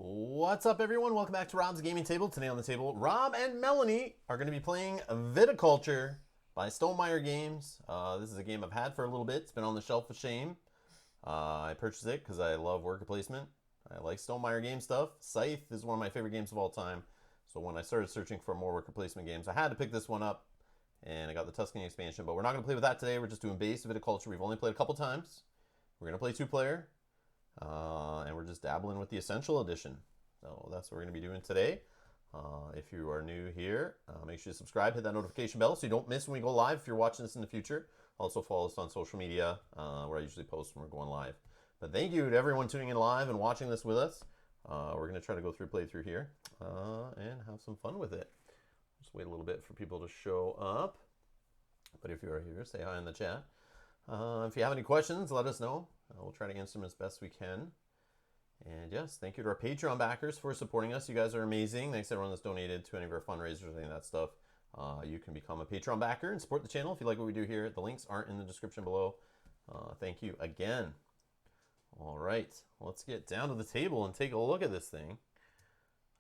What's up, everyone? Welcome back to Rob's Gaming Table. Today on the table, Rob and Melanie are going to be playing Viticulture by Stonemaier Games. This is a game I've had for a little bit. It's been on the shelf of shame. I purchased it because I love worker placement. I like Stonemaier Game stuff. Scythe is one of my favorite games of all time. So when I started searching for more worker placement games, I had to pick this one up. And I got the Tuscany expansion. But we're not going to play with that today. We're just doing base Viticulture. We've only played a couple times. We're going to play two-player. And we're just dabbling with the Essential Edition. So that's what we're going to be doing today. If you are new here, make sure you subscribe, hit that notification bell so you don't miss when we go live if you're watching this in the future. Also follow us on social media where I usually post when we're going live. But thank you to everyone tuning in live and watching this with us. We're going to try to go through playthrough here and have some fun with it. Just wait a little bit for people to show up. But if you are here, say hi in the chat. If you have any questions, let us know. We'll try to answer them as best we can. And yes, thank you to our Patreon backers for supporting us. You guys are amazing. Thanks to everyone that's donated to any of our fundraisers, any of that stuff. You can become a Patreon backer and support the channel if you like what we do here. The links aren't in the description below. Thank you again. All right, let's get down to the table and take a look at this thing.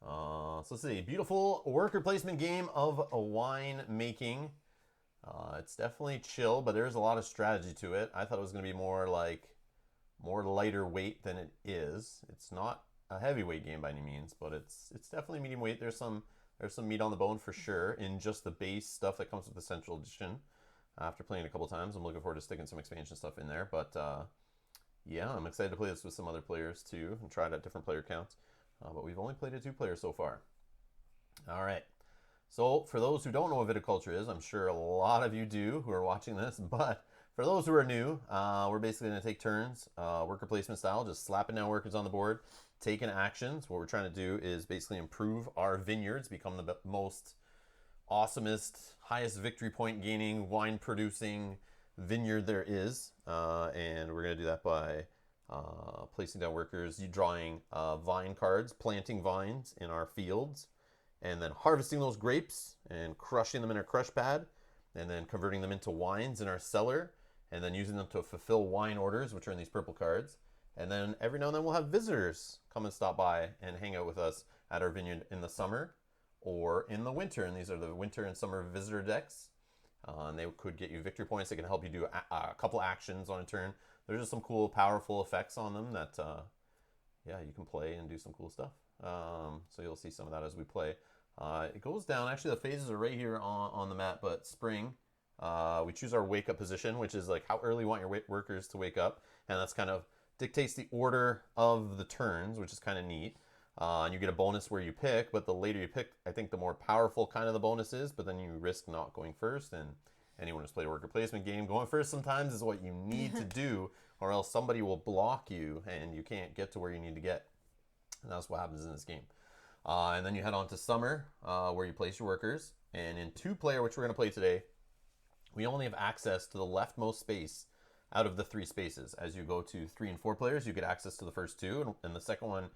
So let's see, beautiful worker placement game of wine making. It's definitely chill, but there's a lot of strategy to it. I thought it was going to be more lighter weight than it is. It's not a heavyweight game by any means, but it's definitely medium weight. There's some meat on the bone for sure in just the base stuff that comes with the Essential Edition. After playing it a couple times, I'm looking forward to sticking some expansion stuff in there. But yeah, I'm excited to play this with some other players too and try it at different player counts. But we've only played it 2 players so far. All right. So for those who don't know what viticulture is, I'm sure a lot of you do who are watching this, but for those who are new, we're basically going to take turns, worker placement style, just slapping down workers on the board, taking actions. What we're trying to do is basically improve our vineyards, become the most awesomest, highest victory point gaining, wine producing vineyard there is. And we're going to do that by placing down workers, drawing vine cards, planting vines in our fields, and then harvesting those grapes and crushing them in our crush pad, and then converting them into wines in our cellar, and then using them to fulfill wine orders, which are in these purple cards. And then every now and then we'll have visitors come and stop by and hang out with us at our vineyard in the summer or in the winter. And these are the winter and summer visitor decks. And they could get you victory points. They can help you do a couple actions on a turn. There's just some cool, powerful effects on them that, yeah, you can play and do some cool stuff. So you'll see some of that as we play. It goes down, actually the phases are right here on the map, but spring, we choose our wake up position, which is like how early you want your workers to wake up. And that's kind of dictates the order of the turns, which is kind of neat. And you get a bonus where you pick, but the later you pick, I think the more powerful kind of the bonus is, but then you risk not going first. And anyone who's played a worker placement game, going first sometimes is what you need to do, or else somebody will block you and you can't get to where you need to get. And that's what happens in this game. And then you head on to summer, where you place your workers. And in 2-player, which we're going to play today, we only have access to the leftmost space out of the 3 spaces. As you go to 3 and 4 players, you get access to the first 2, and the second one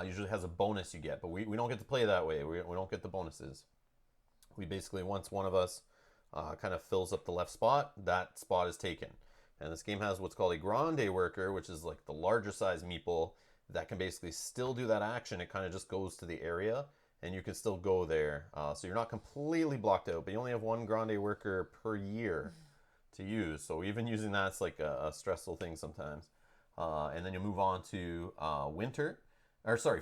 usually has a bonus you get. But we don't get to play that way. We don't get the bonuses. We basically, once one of us kind of fills up the left spot, that spot is taken. And this game has what's called a grande worker, which is like the larger size meeple that can basically still do that action. It kind of just goes to the area and you can still go there. So you're not completely blocked out, but you only have 1 grande worker per year to use. So even using that's like a stressful thing sometimes. And then you move on to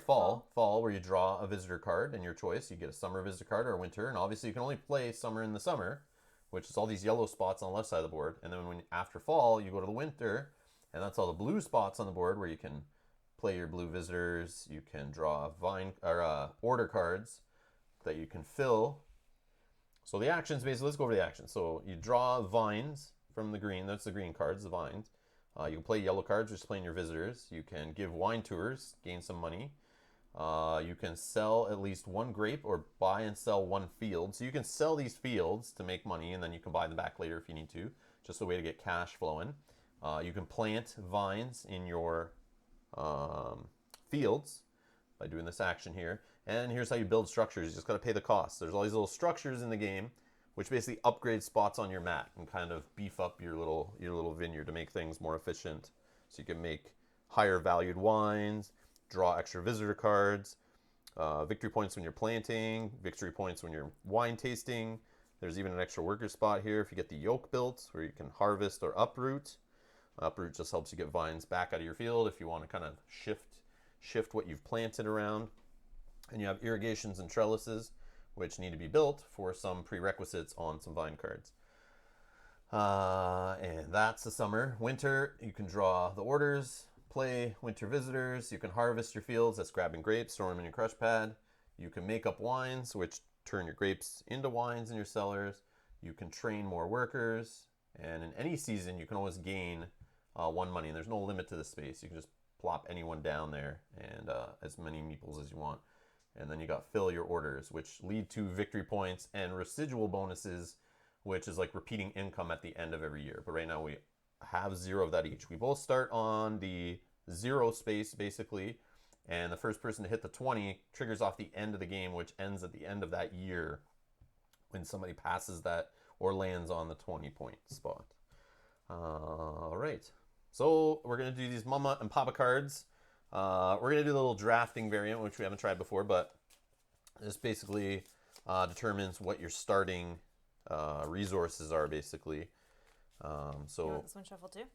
fall, where you draw a visitor card in your choice. You get a summer visitor card or a winter, and obviously you can only play summer in the summer, which is all these yellow spots on the left side of the board. And then after fall, you go to the winter, and that's all the blue spots on the board where you can play your blue visitors. You can draw vine or order cards that you can fill. So the actions, basically, let's go over the actions. So you draw vines from the green. That's the green cards, the vines. You can play yellow cards, just playing your visitors. You can give wine tours, gain some money. You can sell at least 1 grape or buy and sell 1 field. So you can sell these fields to make money, and then you can buy them back later if you need to. Just a way to get cash flowing. You can plant vines in your fields by doing this action here. And here's how you build structures. You just got to pay the cost. There's all these little structures in the game which basically upgrade spots on your mat and kind of beef up your little vineyard to make things more efficient. So you can make higher valued wines, draw extra visitor cards, victory points when you're planting, victory points when you're wine tasting. There's even an extra worker spot here if you get the yoke built, where you can harvest or uproot. Uproot just helps you get vines back out of your field if you want to kind of shift what you've planted around. And you have irrigations and trellises, which need to be built for some prerequisites on some vine cards. And that's the summer. Winter, you can draw the orders, play winter visitors. You can harvest your fields. That's grabbing grapes, store them in your crush pad. You can make up wines, which turn your grapes into wines in your cellars. You can train more workers. And in any season, you can always gain 1 money. And there's no limit to the space. You can just plop anyone down there and as many meeples as you want. And then you got fill your orders, which lead to victory points and residual bonuses, which is like repeating income at the end of every year. But right now we have 0 of that each. We both start on the 0 space, basically. And the first person to hit the 20 triggers off the end of the game, which ends at the end of that year when somebody passes that or lands on the 20-point spot. All right. So we're going to do these Mama and Papa cards. We're going to do the little drafting variant, which we haven't tried before, but this basically determines what your starting resources are, basically. So you want this one shuffled too?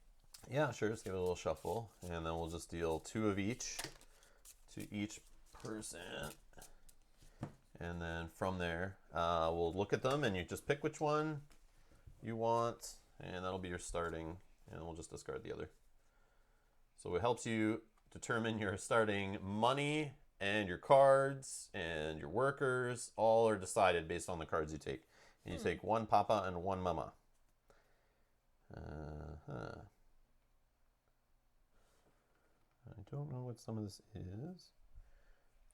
Yeah, sure. Just give it a little shuffle, and then we'll just deal 2 of each to each person. And then from there, we'll look at them, and you just pick which one you want, and that'll be your starting, and we'll just discard the other. So it helps you determine your starting money, and your cards and your workers all are decided based on the cards you take. And you take 1 Papa and 1 Mama. I don't know what some of this is.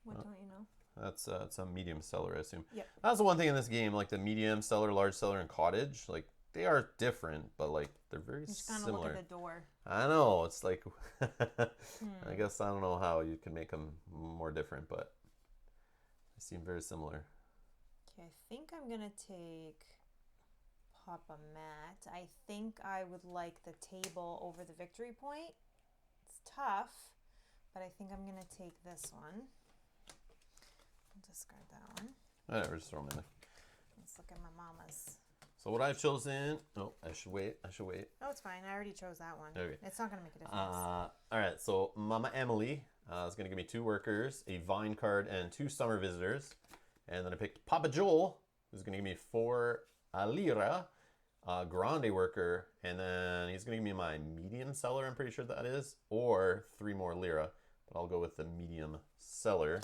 What don't you know? That's it's a medium cellar, I assume. Yep. That's the one thing in this game, like the medium cellar, large cellar, and cottage. Like they are different, but like they're very Just similar. kind of look at the door. I know it's like, I guess I don't know how you can make them more different, but they seem very similar. Okay, I think I'm gonna take Papa Matt. I think I would like the table over the victory point. It's tough, but I think I'm gonna take this one. I'll discard that one. Whatever, just throw them in there. Let's look at my mama's. So what I've chosen, oh, I should wait. Oh, it's fine. I already chose that one. Okay. It's not going to make a difference. All right, so Mama Emily is going to give me 2 workers, a vine card, and 2 summer visitors. And then I picked Papa Joel, who's going to give me 4 lira, grande worker, and then he's going to give me my medium cellar, I'm pretty sure that is, or 3 more lira. But I'll go with the medium cellar,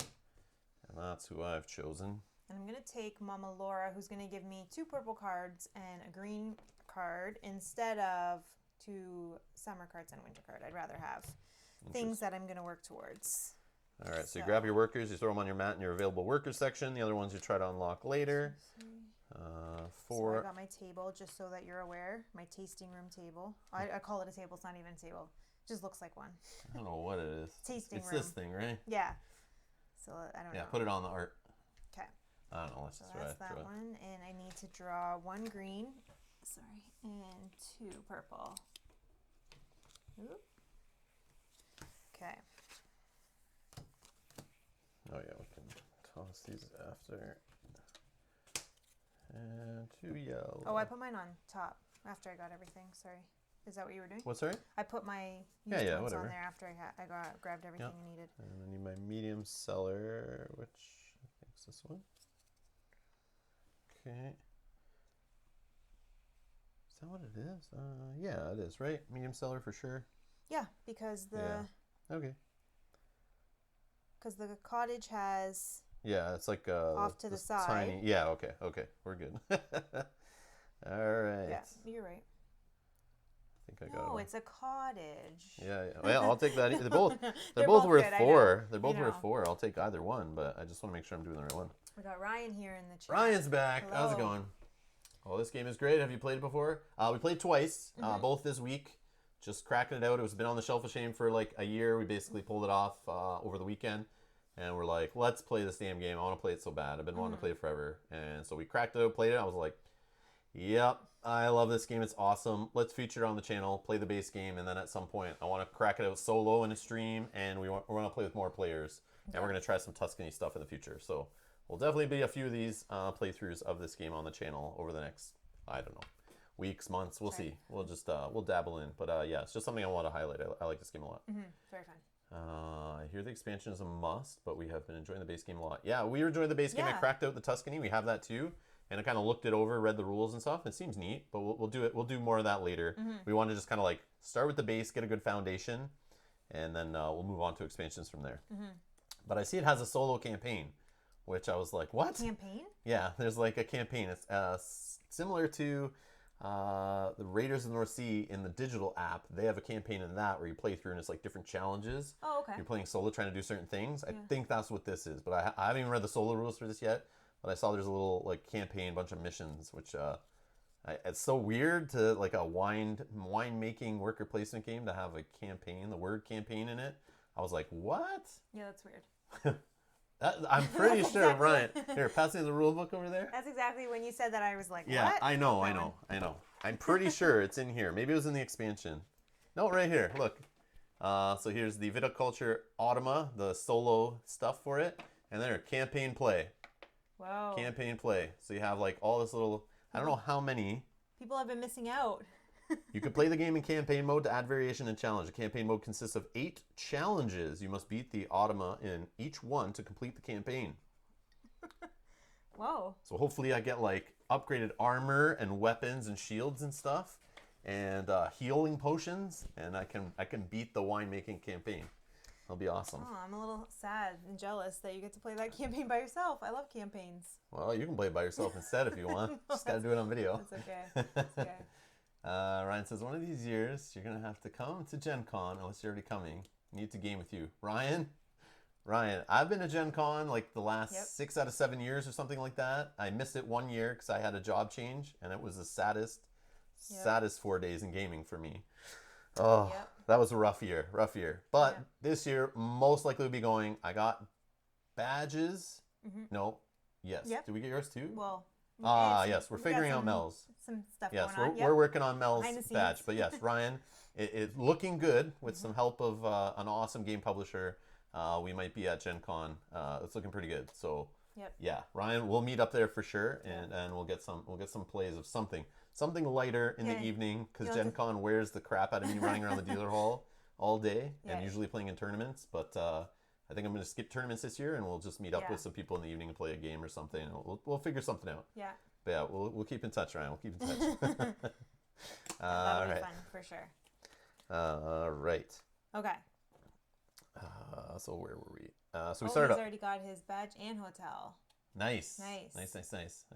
and that's who I've chosen. And I'm going to take Mama Laura, who's going to give me 2 purple cards and a green card instead of 2 summer cards and winter card. I'd rather have things that I'm going to work towards. All right, so you grab your workers, you throw them on your mat in your available workers section. The other ones you try to unlock later. So I got my table, just so that you're aware. My tasting room table. I call it a table. It's not even a table. It just looks like one. I don't know what it is. Tasting room. It's this thing, right? Yeah. So I don't know. Yeah, put it on the art. Okay. I don't know. Let's So just that's that one. And I need to draw 1 green. Sorry. And 2 purple. Oop. Okay. Oh yeah, we can toss these after. And 2 yellow. Oh, I put mine on top after I got everything. Sorry. Is that what you were doing? What, sorry? I put my whatever. on there after I grabbed everything I needed. And I need my medium cellar, which I think is this one. Okay. Is that what it is? Yeah, it is, right? Medium cellar for sure. Yeah, because Okay. Because the cottage has Yeah, it's like off to the side. Tiny. Yeah, okay, we're good. All right. Yeah, you're right. I think I got it. No, it's a cottage. Yeah. Well, I'll take that. They're both They're worth both good, 4. They're both You worth know. 4. I'll take either one, but I just want to make sure I'm doing the right one. We got Ryan here in the chat. Ryan's back. Hello. How's it going? Oh, this game is great. Have you played it before? We played twice, both this week. Just cracking it out. It was been on the Shelf of Shame for like a year. We basically pulled it off over the weekend. And we're like, let's play this damn game. I want to play it so bad. I've been wanting to play it forever. And so we cracked it out, played it. I was like, Yep, I love this game. It's awesome. Let's feature it on the channel, play the base game, and then at some point I want to crack it out solo in a stream, and we want to play with more players. And we're going to try some Tuscany stuff in the future. So we'll definitely be a few of these playthroughs of this game on the channel over the next, I don't know, weeks, months. We'll see. We'll just, we'll dabble in. But yeah, it's just something I want to highlight. I like this game a lot. Very fun. I hear the expansion is a must, but we have been enjoying the base game a lot. Yeah, we were enjoying the base game. I cracked out the Tuscany. We have that too. And I kind of looked it over, read the rules and stuff. It seems neat, but we'll do it. We'll do more of that later. We want to just kind of like start with the base, get a good foundation, and then we'll move on to expansions from there. But I see it has a solo campaign, which I was like, what? Campaign? Yeah, there's like a campaign. It's similar to the Raiders of the North Sea in the digital app. They have a campaign in that where you play through and it's like different challenges. Oh, okay. You're playing solo trying to do certain things. I think that's what this is, but I haven't even read the solo rules for this yet. But I saw there's a little like campaign, bunch of missions, which it's so weird to like a wine making worker placement game to have a campaign, the word campaign in it. I was like, what? Yeah, that's weird. I'm pretty sure, Ryan. Here, pass me the rule book over there. That's exactly when you said that I was like, Yeah, what? I know. I'm pretty sure it's in here. Maybe it was in the expansion. No, right here. Look. So here's the Viticulture Automa, the solo stuff for it, and there, campaign play. Whoa. Campaign play. So you have like all this little, I don't know how many. People have been missing out. You can play the game in campaign mode to add variation and challenge. The campaign mode consists of 8 challenges. You must beat the Automa in each one to complete the campaign. Whoa. So hopefully I get like upgraded armor and weapons and shields and stuff, and healing potions, and I can beat the winemaking campaign. That'll be awesome. Oh, I'm a little sad and jealous that you get to play that campaign by yourself. I love campaigns. Well, you can play it by yourself instead if you want. Just gotta do it on video. That's okay. That's okay. Ryan says, one of these years, you're going to have to come to Gen Con, unless you're already coming. Need to game with you. Ryan, I've been to Gen Con like the last 6 out of 7 years or something like that. I missed it 1 year because I had a job change, and it was the saddest 4 days in gaming for me. Oh, that was a rough year. But this year, most likely we'll be going. I got badges. No. Yes. Did we get yours too? Well, yes. We're figuring out Mel's. Some stuff yes, going on. We're working on Mel's badge. scenes. But yes, Ryan, it's looking good with some help of an awesome game publisher. We might be at Gen Con. It's looking pretty good. So yeah, Ryan, we'll meet up there for sure, and we'll get some plays of something lighter in the evening, because Gen Con wears the crap out of me running around the dealer hall all day and usually playing in tournaments. But I think I'm going to skip tournaments this year, and we'll just meet up with some people in the evening and play a game or something. And we'll figure something out. Yeah. But yeah, we'll keep in touch, Ryan. We'll keep in touch. That'll be fun for sure. All right. Okay. So where were we? So we started. He's already got his badge and hotel. Nice.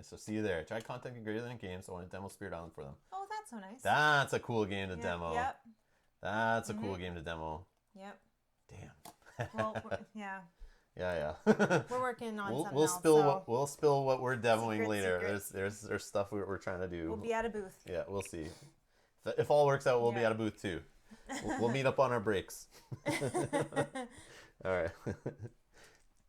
So see you there. Try contacting Greater Than Games. I want to demo Spirit Island for them. Oh, that's so nice. That's a cool game to demo. Yep. That's a cool game to demo. Yep. Damn. Well, yeah. Yeah. We're working on something we'll else. Spill we'll spill what we're demoing Secrets. later. There's stuff we're trying to do. We'll be at a booth. Yeah, we'll see. If all works out, we'll be at a booth too. We'll meet up on our breaks. All right.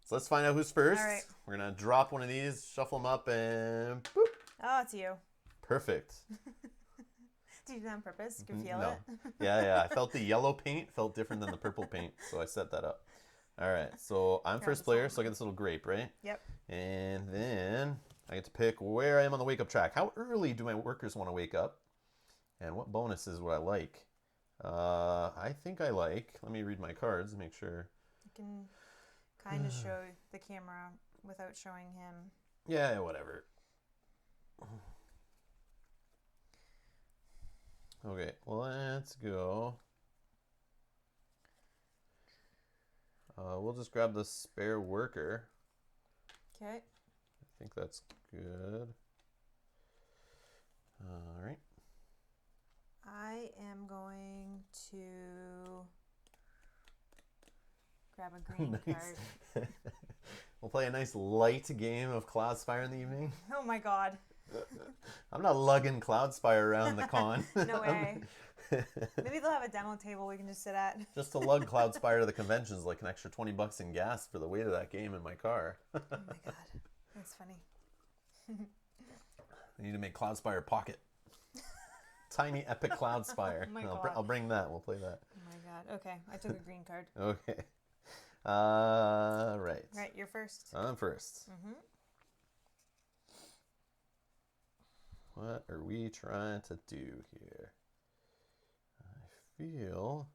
So let's find out who's first. All right. We're gonna drop one of these, shuffle them up, and boop. Oh, it's you. Perfect. Did you do that on purpose? You can feel No. it. Yeah. I felt the yellow paint felt different than the purple paint, so I set that up. All right. So I'm first player, so I get this little grape, right? Yep. And then I get to pick where I am on the wake up track. How early do my workers want to wake up? And what bonuses would I like? I think I like. Let me read my cards and make sure. You can kind of show the camera without showing him. Yeah, whatever. Okay, let's go. We'll just grab the spare worker. Okay. I think that's good. All right. I am going to grab a green card. We'll play a nice light game of Cloudspire in the evening. Oh my god. I'm not lugging Cloudspire around the con. No way. Maybe they'll have a demo table we can just sit at. Just to lug Cloudspire to the convention is like an extra $20 in gas for the weight of that game in my car. Oh my god. That's funny. I need to make Cloudspire Pocket. Tiny epic Cloudspire. Oh my I'll bring that. We'll play that. Oh my god. Okay, I took a green card. Okay. Right. Right, you're first. I'm first. Mm-hmm. What are we trying to do here? I feel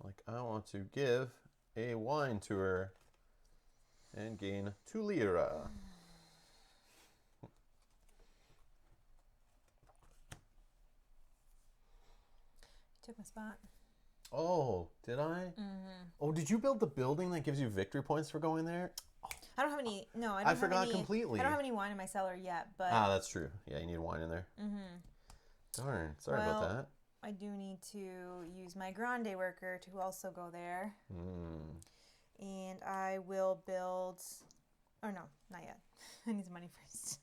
like I want to give a wine tour and gain 2 lira. Took my spot. Oh, did I? Mm-hmm. Oh, did you build the building that gives you victory points for going there? I don't have any. No, I don't. I have forgot any, completely. I don't have any wine in my cellar yet, but. Ah, that's true. Yeah, you need wine in there. Mm-hmm. Darn. Sorry about that. I do need to use my grande worker to also go there. And I will build. Oh no, not yet. I need some money first.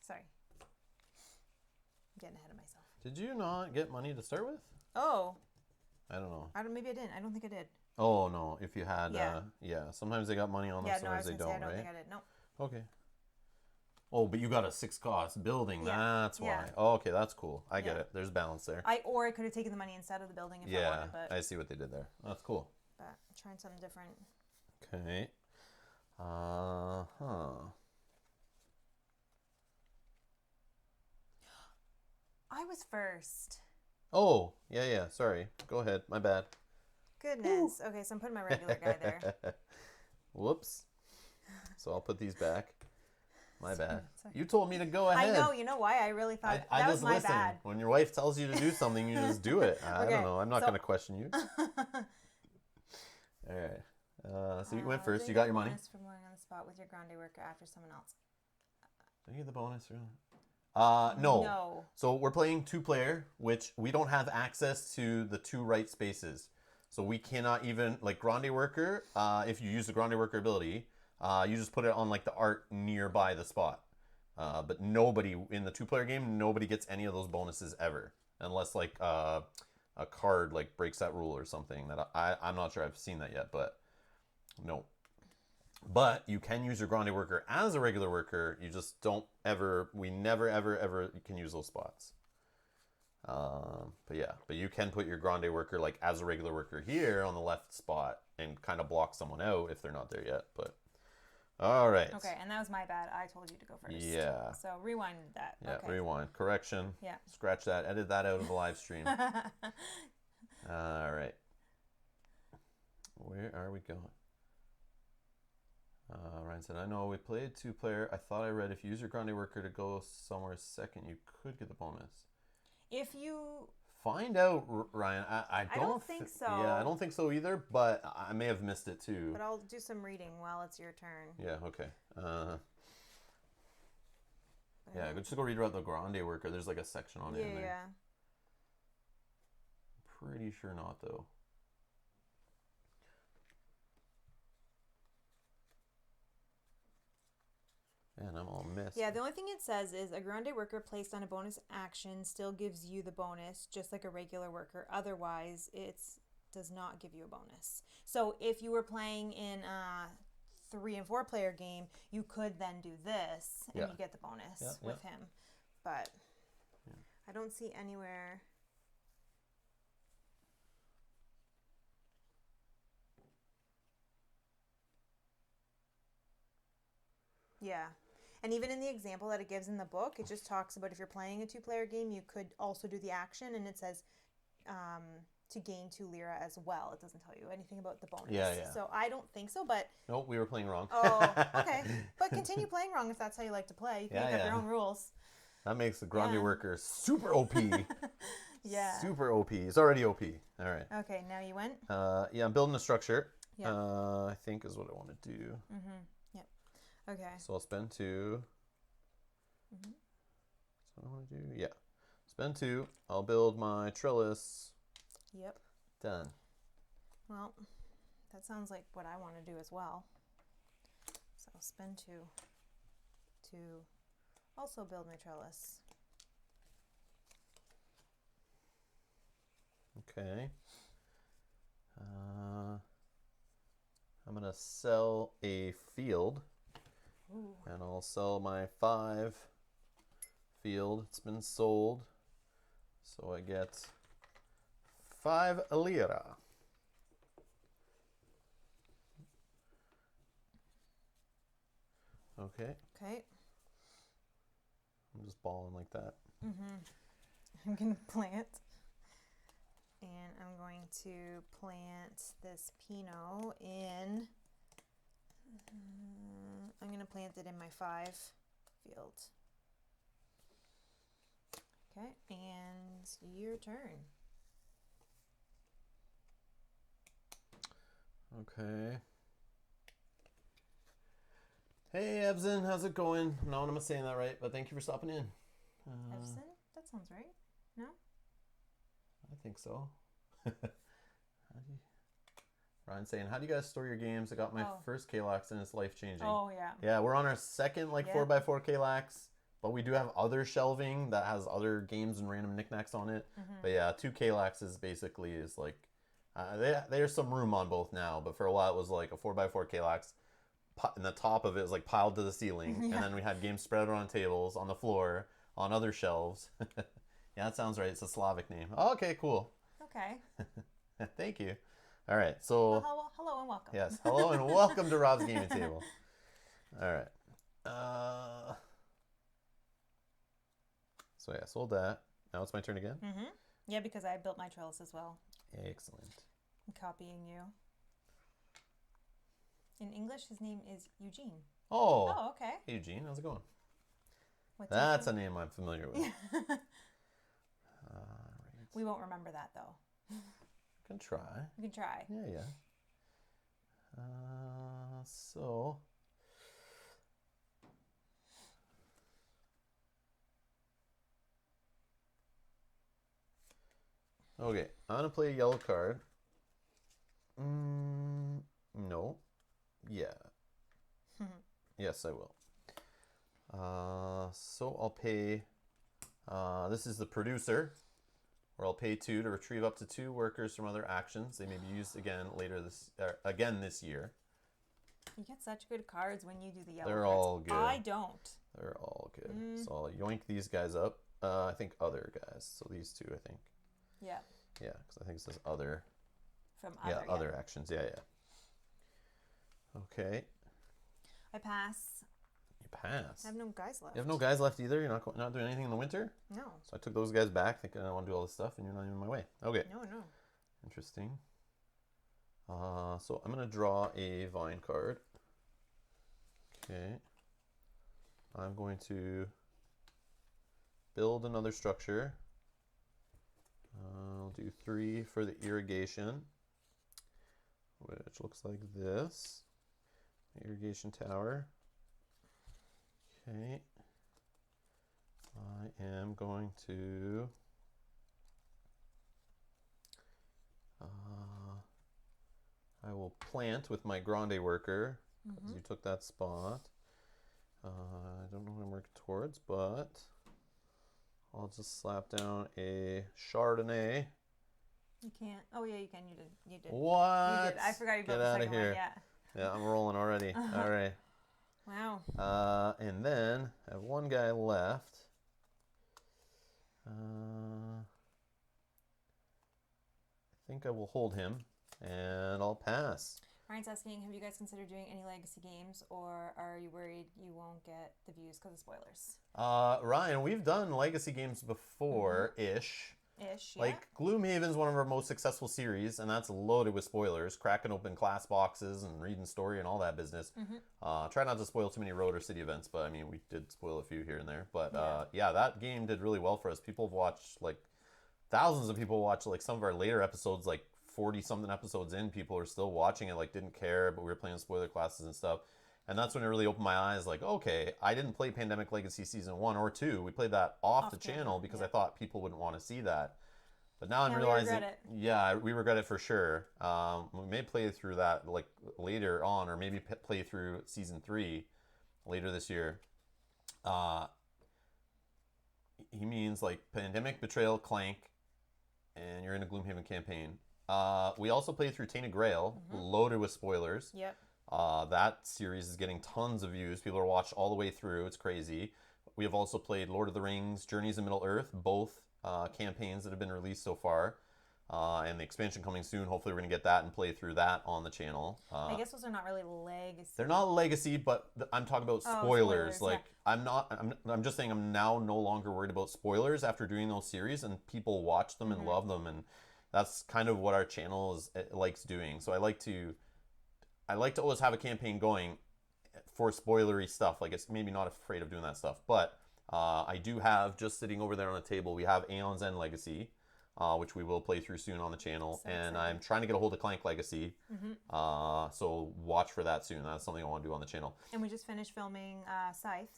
Sorry. I'm getting ahead of myself. Did you not get money to start with? Oh. I don't know. Maybe I didn't. I don't think I did. Oh no, if you had, Yeah. Sometimes they got money on them, sometimes they don't, I don't right? think I did. No. Okay. Oh, but you got a 6-cost building. Yeah. That's why. Yeah. Oh, okay, that's cool. I get it. There's balance there. Or I could have taken the money instead of the building if I wanted, but I see what they did there. That's cool. I'm trying something different. Okay. I was first. Oh, yeah. Sorry. Go ahead. My bad. Goodness. Ooh. Okay, so I'm putting my regular guy there. Whoops. So I'll put these back. My bad. Sorry. You told me to go ahead. I know. You know why? I really thought I that just was my listen. bad. When your wife tells you to do something, you just do it. I don't know. I'm not going to question you. All right. So you went first. You got your money. For going on the spot with your grande worker after someone else. Did you get the bonus? No. No. So we're playing 2-player, which we don't have access to the 2 right spaces. So we cannot even, like grande worker, if you use the grande worker ability, you just put it on like the art nearby the spot. But nobody in the 2-player game, nobody gets any of those bonuses ever, unless like a card like breaks that rule or something. That I'm not sure I've seen that yet, but no. But you can use your grande worker as a regular worker. You just don't ever. We never ever can use those spots. But you can put your grande worker like as a regular worker here on the left spot and kind of block someone out if they're not there yet. But all right. Okay, and that was my bad. I told you to go first. Yeah. So rewind that. Yeah. Okay. Rewind. Correction. Yeah. Scratch that. Edit that out of the live stream. All right. Where are we going? Ryan said, I know we played 2-player. I thought I read if you use your grande worker to go somewhere second, you could get the bonus. If you... Find out, Ryan. I don't think so. Yeah, I don't think so either, but I may have missed it too. But I'll do some reading while it's your turn. Yeah, okay. Yeah, just go read about the grande worker. There's like a section on it in there. Yeah. Pretty sure not, though. Man, I'm all messed. Yeah, the only thing it says is a grande worker placed on a bonus action still gives you the bonus, just like a regular worker. Otherwise, it does not give you a bonus. So if you were playing in a 3 and 4 player game, you could then do this and you get the bonus with him. But I don't see anywhere. Yeah. And even in the example that it gives in the book, it just talks about if you're playing a 2-player game, you could also do the action, and it says to gain 2 lira as well. It doesn't tell you anything about the bonus. Yeah. So I don't think so, but... Nope, we were playing wrong. Oh, okay. But continue playing wrong if that's how you like to play. You can make up your own rules. That makes the grande worker super OP. Yeah. Super OP. It's already OP. All right. Okay, now you went? Yeah, I'm building a structure. Yeah. I think is what I want to do. Mm-hmm. Yep. Okay. So I'll spend 2. Mm-hmm. That's what I want to do. Yeah. Spend 2. I'll build my trellis. Yep. Done. Well, that sounds like what I want to do as well. So I'll spend 2 to also build my trellis. Okay. I'm going to sell a field Ooh. And I'll sell my 5 field. It's been sold. So I get 5 lira. Okay. Okay. I'm just balling like that. I'm going to plant. And I'm going to plant this Pinot in... I'm going to plant it in my 5 field. Okay, and your turn. Okay. Hey, Ebsen, how's it going? I don't know if I'm saying that right, but thank you for stopping in. Evson? That sounds right. No? I think so. Ryan's saying, how do you guys store your games? I got my first Kalax and it's life-changing. Oh, yeah. Yeah, we're on our second 4x4 Kalax, but we do have other shelving that has other games and random knickknacks on it. But yeah, 2 Kalaxes basically is like, there's some room on both now, but for a while it was like a 4x4 Kalax, and the top of it was like piled to the ceiling, and then we had games spread around tables, on the floor, on other shelves. Yeah, that sounds right. It's a Slavic name. Oh, okay, cool. Okay. Thank you. All right, so... Well, hello and welcome. Yes, hello and welcome to Rob's Gaming Table. All right. So yeah, sold that. Now it's my turn again? Yeah, because I built my trellis as well. Excellent. I'm copying you. In English, his name is Eugene. Oh, okay. Hey, Eugene, how's it going? That's a name I'm familiar with. Right. We won't remember that, though. Can try. We can try. Yeah. So... Okay, I'm going to play a yellow card. No. Yeah. Yes, I will. So I'll pay... this is the producer, where I'll pay 2 to retrieve up to 2 workers from other actions. They may be used again this year. You get such good cards when you do the yellow They're cards. all good. I don't. They're all good. So I'll yoink these guys up. I think other guys. So these 2, I think. Yeah. Yeah, because I think it says other. From other. Yeah, other actions. Yeah. Okay. I pass. You pass. I have no guys left. You have no guys left either? You're not doing anything in the winter? No. So I took those guys back thinking I want to do all this stuff and you're not even in my way. Okay. No. Interesting. So I'm going to draw a vine card. Okay. I'm going to build another structure. I'll do 3 for the irrigation, which looks like this. Irrigation tower. Okay. I am going to I will plant with my grande worker because you took that spot. I don't know what I'm working towards, but I'll just slap down a Chardonnay. You can't. Oh, yeah, you can. You did. What? You did. I forgot you built Get the out of second here. one. Yeah. Yeah, I'm rolling already. All right. Wow. And then I have one guy left. I think I will hold him, and I'll pass. Ryan's asking, have you guys considered doing any legacy games, or are you worried you won't get the views because of spoilers? Ryan, we've done legacy games before-ish. Yeah. Like, Gloomhaven's one of our most successful series, and that's loaded with spoilers. Cracking open class boxes and reading story and all that business. Try not to spoil too many road or city events, but I mean, we did spoil a few here and there. But yeah, that game did really well for us. People have watched, like, thousands of people watch, like, some of our later episodes, like, 40-something episodes in. People are still watching it, like, didn't care, but we were playing spoiler classes and stuff. And that's when it really opened my eyes, like, okay, I didn't play Pandemic Legacy Season 1 or 2. We played that off the channel because I thought people wouldn't want to see that. But now I'm realizing, we regret it for sure. We may play through that, like, later on, or maybe play through Season 3 later this year. He means, like, Pandemic, Betrayal, Clank, and you're in a Gloomhaven campaign. We also played through Tainted Grail, loaded with spoilers. Yep. That series is getting tons of views. People are watched all the way through. It's crazy. We have also played Lord of the Rings, Journeys in Middle-earth, both campaigns that have been released so far. And the expansion coming soon. Hopefully we're going to get that and play through that on the channel. I guess those are not really legacy. They're not legacy, but I'm talking about spoilers. Like, yeah. I'm just saying I'm now no longer worried about spoilers after doing those series, and people watch them and love them, and that's kind of what our channel likes doing. So I like to always have a campaign going for spoilery stuff. Like, it's maybe not afraid of doing that stuff, but I do have, just sitting over there on the table, we have Aeon's End Legacy, which we will play through soon on the channel. So and exciting. I'm trying to get a hold of Clank Legacy. So watch for that soon. That's something I want to do on the channel. And we just finished filming Scythe.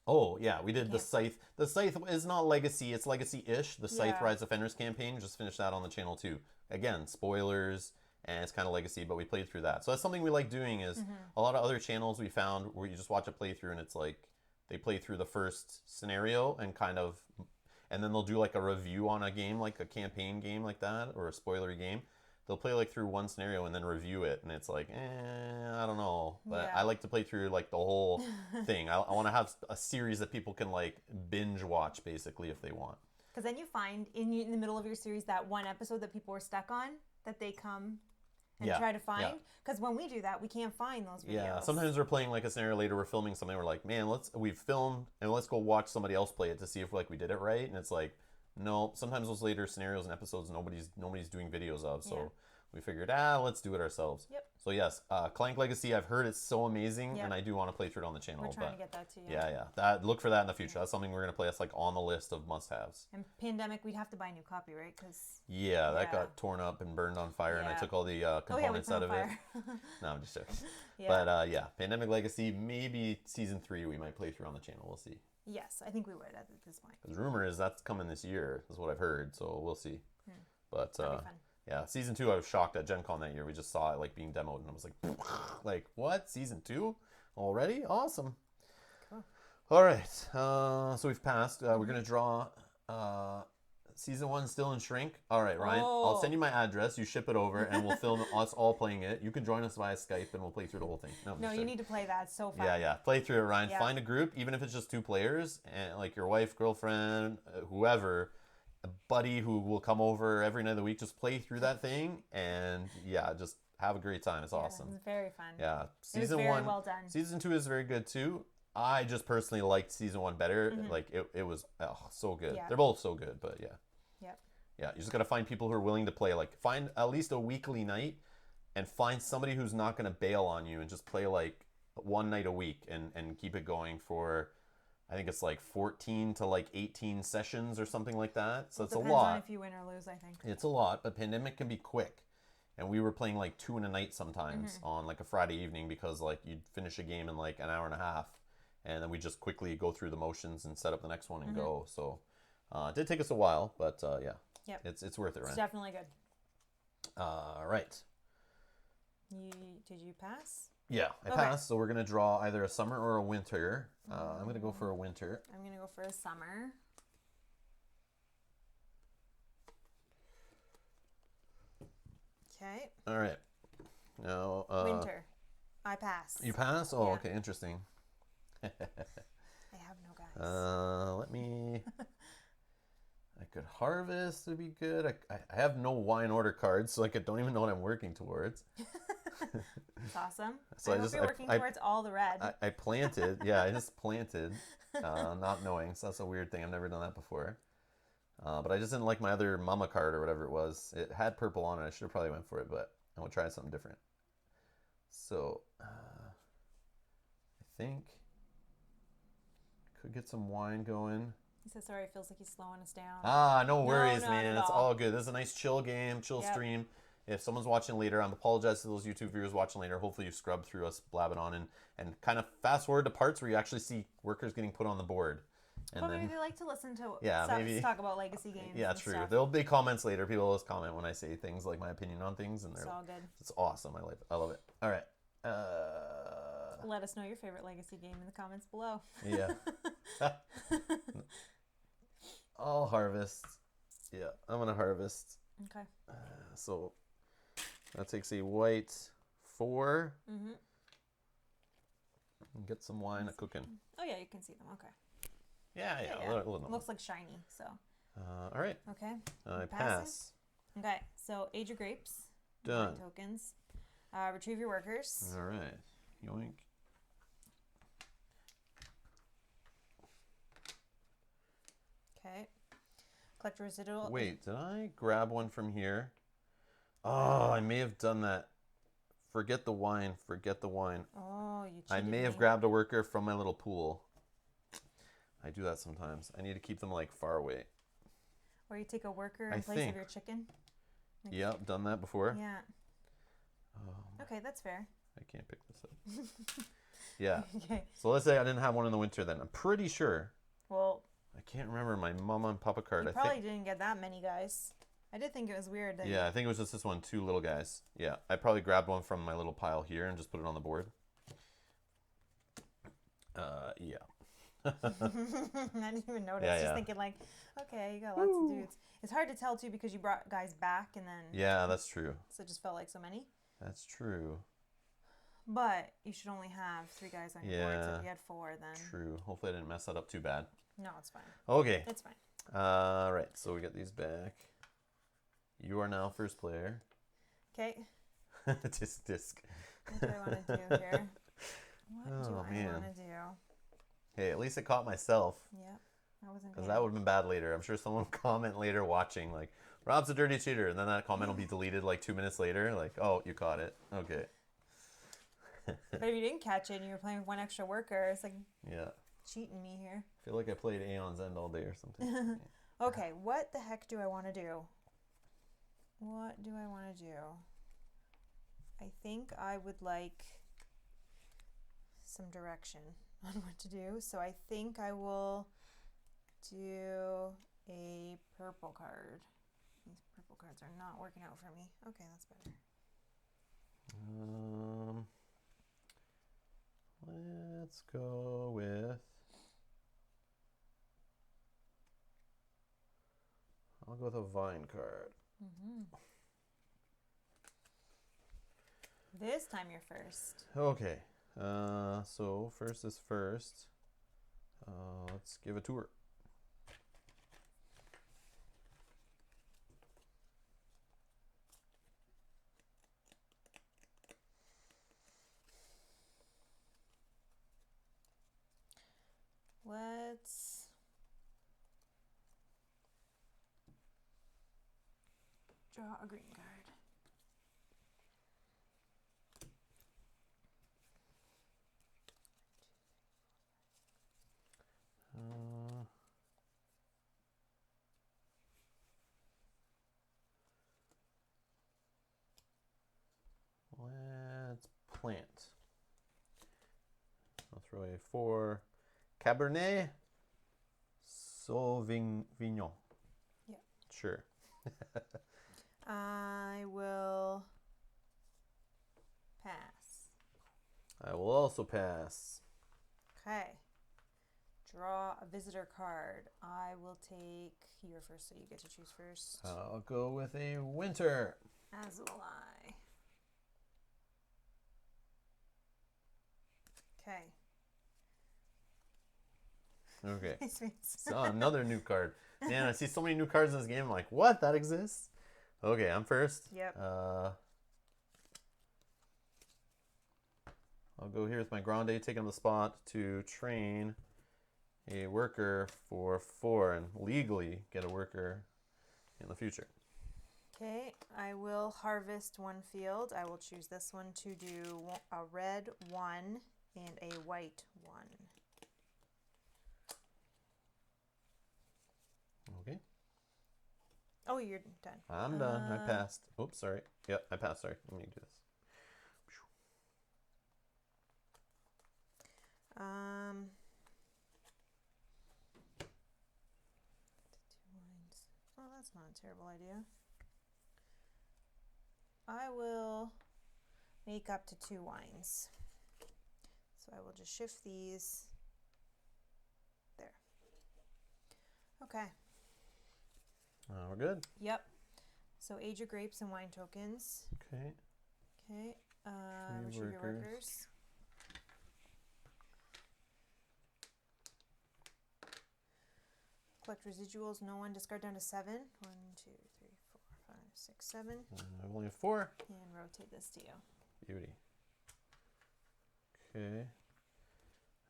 Oh, yeah. We did the Scythe. The Scythe is not Legacy. It's Legacy-ish. The Scythe Rise Defenders campaign. Just finished that on the channel, too. Again, spoilers, and it's kind of Legacy, but we played through that. So that's something we like doing is a lot of other channels we found where you just watch a playthrough, and it's like they play through the first scenario and kind of... And then they'll do like a review on a game, like a campaign game like that, or a spoilery game. They'll play like through one scenario and then review it. And it's like, I don't know. But I like to play through like the whole thing. I want to have a series that people can like binge watch basically if they want. Because then you find in the middle of your series that one episode that people were stuck on, that they come and try to find. Because when we do that, we can't find those videos. Yeah, sometimes we're playing like a scenario later, we're filming something, we're like, man, we've filmed and let's go watch somebody else play it to see if like we did it right. And it's like, no, sometimes those later scenarios and episodes nobody's doing videos of. So we figured, let's do it ourselves. Yep. So yes, Clank Legacy, I've heard it's so amazing, and I do want to play through it on the channel. We're trying to get that too. Look for that in the future. That's something we're going to play. That's like on the list of must-haves. And Pandemic, we'd have to buy new copyright because... Yeah, that got torn up and burned on fire, and I took all the components out of it. No, I'm just joking. But Pandemic Legacy, maybe Season 3 we might play through on the channel. We'll see. Yes, I think we would at this point. The rumor is that's coming this year, is what I've heard, so we'll see. But that'd be fun. Yeah, Season 2 I was shocked at Gen Con that year. We just saw it like being demoed and I was like, what? Season 2 already? Awesome. Cool. All right, so we've passed. We're going to draw Season 1 still in Shrink. All right, Ryan, I'll send you my address. You ship it over and we'll film us all playing it. You can join us via Skype and we'll play through the whole thing. No, you need to play that. It's so fun. Yeah. Play through it, Ryan. Yeah. Find a group, even if it's just 2 players, and like your wife, girlfriend, whoever, a buddy who will come over every night of the week. Just play through that thing and just have a great time. It's awesome. It's very fun. Yeah. Season 1, well done. Season 2 is very good too. I just personally liked Season 1 better. Like it was so good. Yeah. They're both so good, but yeah. Yep. Yeah, you just got to find people who are willing to play. Like, find at least a weekly night and find somebody who's not going to bail on you and just play like one night a week and keep it going for, I think it's like 14 to like 18 sessions or something like that. So it's a lot. Depends on if you win or lose, I think. It's a lot, but Pandemic can be quick. And we were playing like 2 in a night sometimes on like a Friday evening because like you'd finish a game in like an hour and a half. And then we just quickly go through the motions and set up the next one and go. So it did take us a while, but yeah. Yep. It's worth it, right? It's definitely good. Right. Did you pass? Yeah, I passed. So we're going to draw either a summer or a winter. I'm going to go for a winter. I'm going to go for a summer. Okay. All right. Now, winter. I pass. You pass? Oh, okay. Interesting. I have no guys. Let me... I could harvest would be good. I have no wine order cards, so I don't even know what I'm working towards. That's awesome. So I hope you're working towards all the red. I planted. Yeah, I just planted, not knowing. So that's a weird thing. I've never done that before. But I just didn't like my other mama card or whatever it was. It had purple on it. I should have probably went for it, but I want to try something different. So I think I could get some wine going. He says, sorry, it feels like he's slowing us down. No worries, man. It's all good. This is a nice chill game, chill stream. If someone's watching later, I apologize to those YouTube viewers watching later. Hopefully you scrub through us blabbing on and kind of fast forward to parts where you actually see workers getting put on the board. And well, maybe they like to listen to maybe talk about legacy games. Yeah, true. There'll be comments later. People always comment when I say things like my opinion on things, and it's all good. It's awesome. I love it. All right. Let us know your favorite legacy game in the comments below. Yeah. I'll harvest. Yeah, I'm gonna harvest. Okay. So that takes a white 4. And get some wine cooking. Oh yeah, you can see them. Okay. Yeah. Looks like shiny. So. All right. Okay. I pass. Okay. So age of grapes. Done. Wine tokens. Retrieve your workers. All right. Yoink. Okay. Collect residual. Wait, did I grab one from here? Oh, I may have done that. Forget the wine. Forget the wine. Oh, you cheated I may have me. grabbed a worker from my little pool. I do that sometimes. I need to keep them like far away. Or you take a worker in place of your chicken. Yep, done that before. Yeah. Oh, Okay, that's fair. I can't pick this up. Yeah. Okay. So let's say I didn't have one in the winter then. I'm pretty sure. Well, I can't remember my mama and papa card. you I probably think. didn't get that many guys. I did think it was weird that Yeah, I think it was just this one, 2 little guys. Yeah, I probably grabbed one from my little pile here and just put it on the board. Yeah. I didn't even notice. Yeah, Just thinking like, okay, you got lots of dudes. It's hard to tell too because you brought guys back and then Yeah, that's true. so it just felt like so many. That's true. But you should only have 3 guys on your board. So Yeah. if you had 4, then True. Hopefully I didn't mess that up too bad. no, it's fine. Okay. It's fine. Right, so we get these back. You are now first player. Okay. Disc. What do I want to do here? What do Oh, I man. want to do? Hey, at least I caught myself. Yep. I wasn't Because good. that would have been bad later. I'm sure someone will comment later watching, like, Rob's a dirty cheater. And then that comment will be deleted like 2 minutes later. Like, oh, you caught it. Okay. But if you didn't catch it and you were playing with 1 extra worker, it's like Yeah. cheating me here. I feel like I played Aeon's End all day or something. Okay, what the heck do I want to do? What do I want to do? I think I would like some direction on what to do. So I think I will do a purple card. These purple cards are not working out for me. Okay, that's better. Let's go with... I'll go with a vine card. This time you're first. Okay. So first is first. Let's give a tour. Let's draw a green card. Let's plant. I'll throw a 4 Cabernet Sauvignon. Yeah. Sure. I will pass. I will also pass. Okay. Draw a visitor card. I will take your first, so you get to choose first. I'll go with a winter. As will I. Okay. Okay. Nice face. So another new card. Man, I see so many new cards in this game. I'm like, what? That exists? Okay, I'm first. Yep. I'll go here with my Grande, taking on the spot to train a worker for 4 and legally get a worker in the future. Okay, I will harvest 1 field. I will choose this one to do a red 1 and a white 1. Okay. Oh, you're done. I'm done. I passed. Oops, sorry. Yep, I passed. Sorry. Let me do this. Oh, that's not a terrible idea. I will make up to 2 wines. So I will just shift these there. Okay. We're good. Yep. So age of grapes and wine tokens. Okay. Okay. 3 Retrieve your workers. workers. Collect residuals. No one. Discard down to 7. 1, 2, 3, 4, 5, 6, 7. I only have 4. And rotate this to you. Beauty. Okay.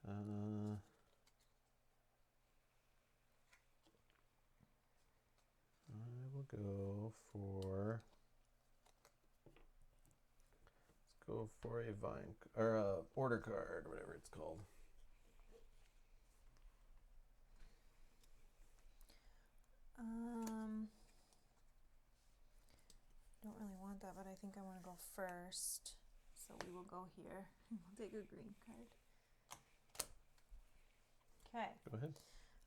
I will go for. Let's go for a vine or a order card, whatever it's called. Don't really want that, but I think I want to go first. So we will go here. We'll take a green card. Okay. Go ahead.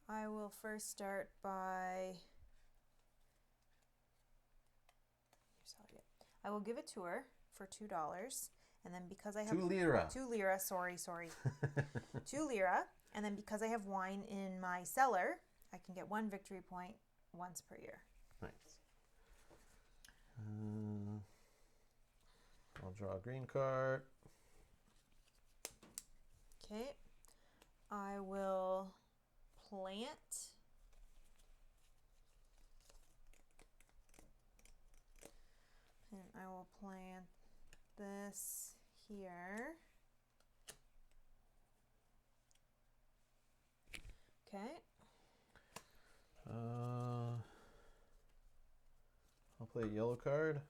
I will first start by. I will give a tour for $2, and then because I have 2 lira. 2 lira. Sorry. 2 lira, and then because I have wine in my cellar, I can get 1 victory point once per year. Nice. I'll draw a green card. Okay. I will plant. And I will plant this here. Okay. I'll play a yellow card.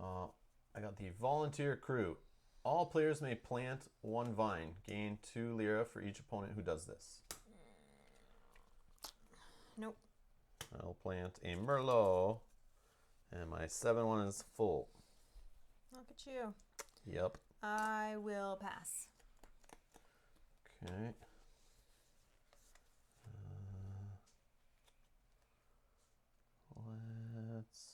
I got the volunteer crew. All players may plant 1 vine. Gain 2 lira for each opponent who does this. Nope. I'll plant a Merlot. And my 7-1 is full. Look at you. Yep. I will pass. Okay. Let's.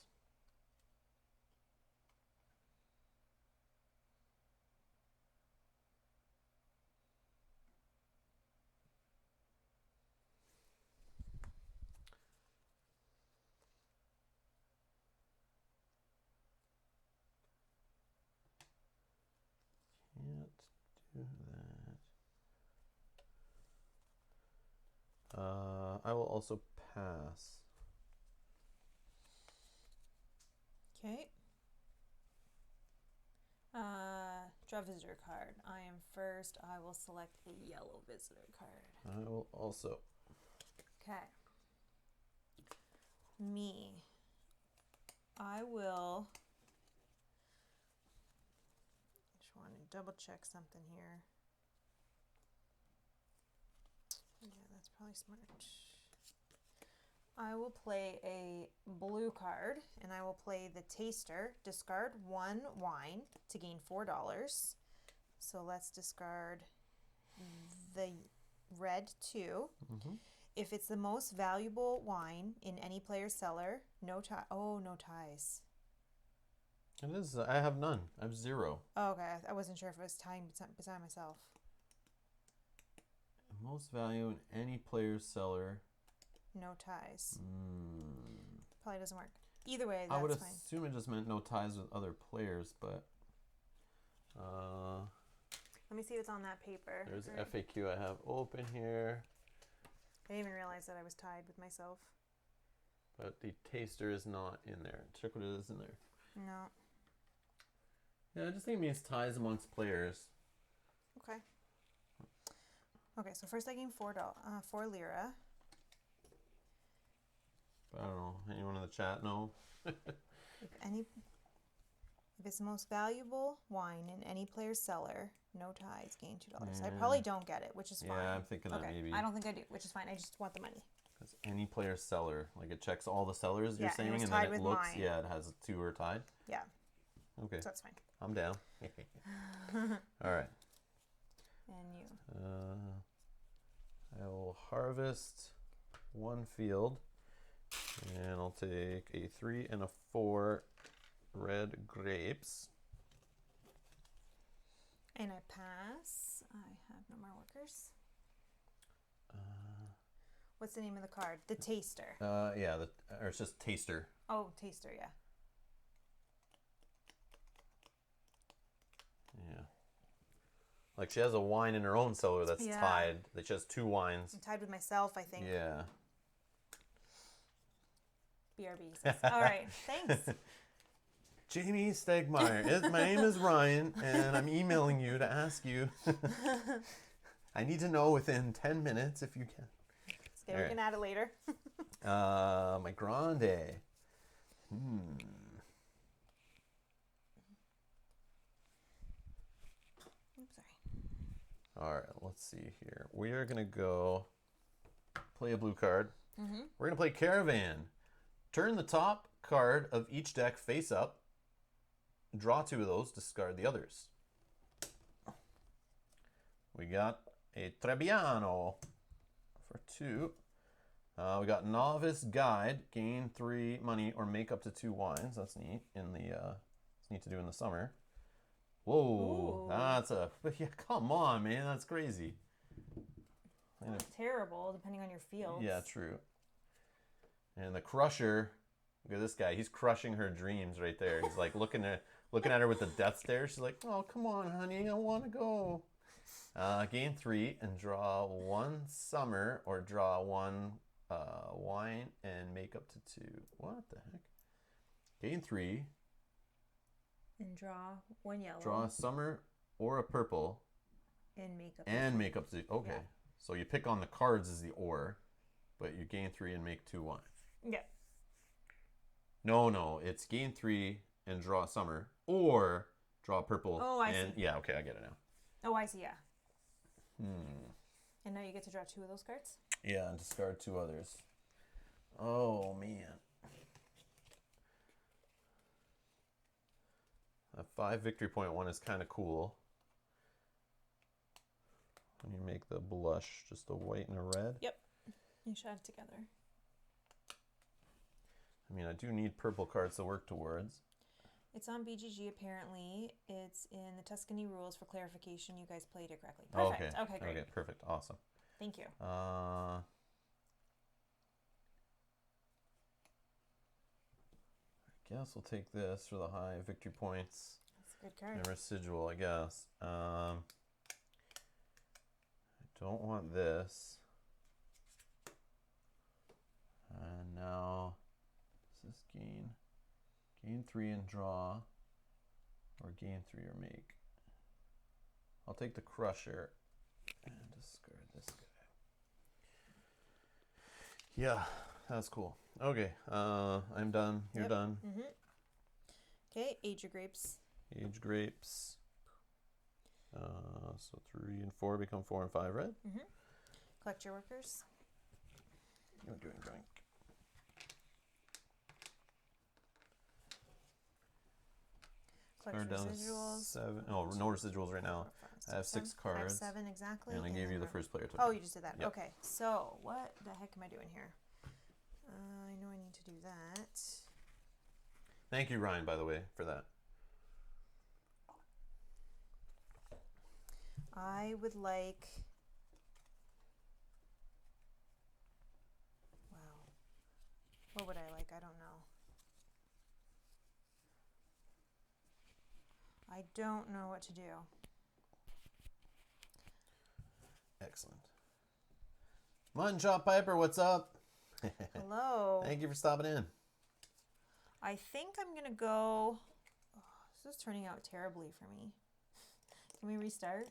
Can't do that. I will also pass. Okay. Draw visitor card. I am first. I will select a yellow visitor card. I will also. Okay. Me. I will. Just want to double check something here. Yeah, that's probably smart. I will play a blue card, and I will play the taster. Discard 1 wine to gain $4. So let's discard the red 2. Mm-hmm. If it's the most valuable wine in any player's cellar, no tie. Oh, no ties. It is. I have none. I have 0. Oh, okay, I wasn't sure if it was tying beside myself. Most value in any player's cellar. No ties. Probably doesn't work. Either way, I would that's fine. assume it just meant no ties with other players, but Let me see what's on that paper. there's an FAQ I have open here, I didn't even realize that I was tied with myself. but the taster is not in there. Check what it is in there. No. Yeah, I just think it means ties amongst players. Okay. Okay, so first I gain $4 lira. But I don't know. Anyone in the chat know? If it's the most valuable wine in any player's cellar, no ties, gain $2. I probably don't get it, which is fine. Yeah, I'm thinking that maybe. I don't think I do, which is fine. I just want the money. Because any player's cellar, like it checks all the cellars you're Yeah, saying, and it was and then tied it with looks, mine. yeah, it has 2 are tied. Yeah, Okay, so that's fine. I'm down. All right. And you. I will harvest 1 field, and I'll take a 3 and a 4 red grapes. And I pass. I have no more workers. What's the name of the card? The taster. Yeah, or it's just taster. Oh, taster, yeah. Yeah. Like she has a wine in her own cellar that's Yeah. tied. That she has 2 wines. I'm tied with myself, I think. Yeah. BRB. All right. Thanks. Jamie Stegmeyer. My name is Ryan, and I'm emailing you to ask you. I need to know within 10 minutes if you can. Okay, we can add it later. My grande. Oops, sorry. All right, let's see here. We are going to go play a blue card. We're going to play Caravan. Turn the top card of each deck face up. Draw 2 of those, discard the others. We got a Trebbiano for 2. We got Novice Guide, gain 3 money or make up to 2 wines. That's neat. It's neat to do in the summer. Whoa, Ooh. that's yeah. Come on, man, that's crazy. Not terrible, depending on your field. Yeah, true. And the Crusher. Look at this guy. He's crushing her dreams right there. He's like looking at her with the death stare. She's like, "Oh, come on, honey, I want to go." Gain 3 and draw 1 summer or draw 1 wine and make up to 2. What the heck? Gain 3. And draw 1 yellow. Draw a summer or a purple. And make up. And make up to. Okay. Yeah. So you pick on the cards as the or, but you gain 3 and make 2 wines. Yeah. No, it's gain 3 and draw a summer or draw a purple. Oh, I see. Yeah, okay, I get it now. Oh, I see, yeah. And now you get to draw 2 of those cards? Yeah, and discard 2 others. Oh, man. A 5 victory point one is kind of cool. When you make the blush, just a white and a red. Yep. You should add it together. I mean, I do need purple cards to work towards. It's on BGG, apparently. It's in the Tuscany rules. For clarification, you guys played it correctly. Perfect. Okay, great. Okay, perfect. Awesome. Thank you. I guess we'll take this for the high victory points. That's a good card. And residual, I guess. I don't want this. And now, is this gain? Gain 3 and draw, or gain 3 or make. I'll take the Crusher and discard this guy. Yeah, that's cool. Okay, I'm done. You're done. Okay, age your grapes. Age grapes. So 3 and 4 become 4 and 5 red. Collect your workers. You're doing drink. Collect your residuals. 7. Oh, no residuals right now. 4, 5, 6, I have 6 cards. 7 exactly. And I gave you the first player token. Oh, you just did that. Yep. Okay, so what the heck am I doing here? I know I need to do that. Thank you, Ryan, by the way, for that. I would like... Wow. What would I like? I don't know. I don't know what to do. Excellent. Mutton Chop Piper, what's up? Hello. Thank you for stopping in. I think I'm going to go... Oh, this is turning out terribly for me. Can we restart?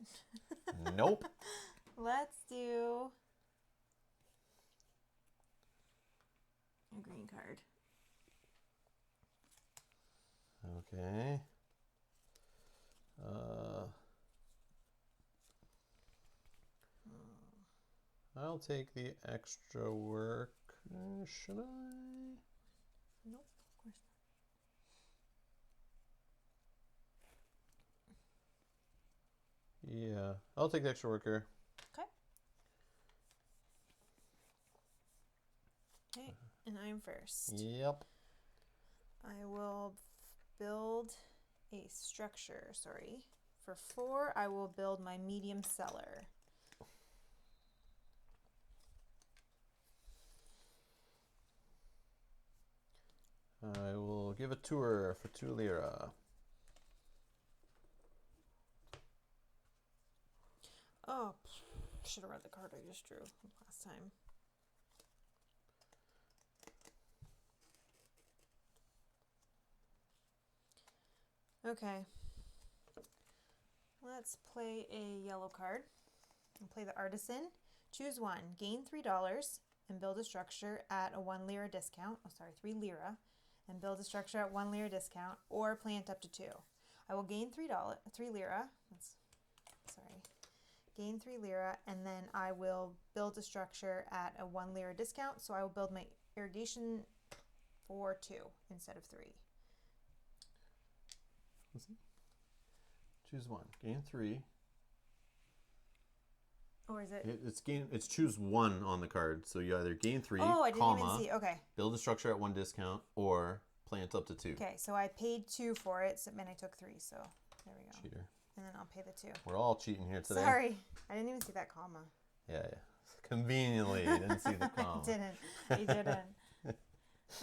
Nope. Let's do a green card. Okay. I'll take the extra work. Should I? Nope, of course not. Yeah, I'll take the extra worker. Okay. Okay, and I'm first. Yep. I will build a structure, sorry. For 4, I will build my medium cellar. I will give a tour for 2 lira. Oh, should have read the card I just drew last time. Okay. Let's play a yellow card. I'll play the Artisan. Choose one. Gain $3 and build a structure at a 1 lira discount. Oh, sorry, 3 lira. And build a structure at 1 lira discount or plant up to 2. I will gain $3, 3 lira. Gain 3 lira, and then I will build a structure at a 1 lira discount. So I will build my irrigation for 2 instead of 3. Listen. Choose one. Gain 3. Or is it? It's choose one on the card. So you either gain 3, oh, I didn't even see. Okay. build a structure at 1 discount, or plant up to 2. Okay, so I paid 2 for it, and I took 3. So there we go. Cheater. And then I'll pay the 2. We're all cheating here today. Sorry, I didn't even see that comma. Yeah. Conveniently, you didn't see the comma. I didn't.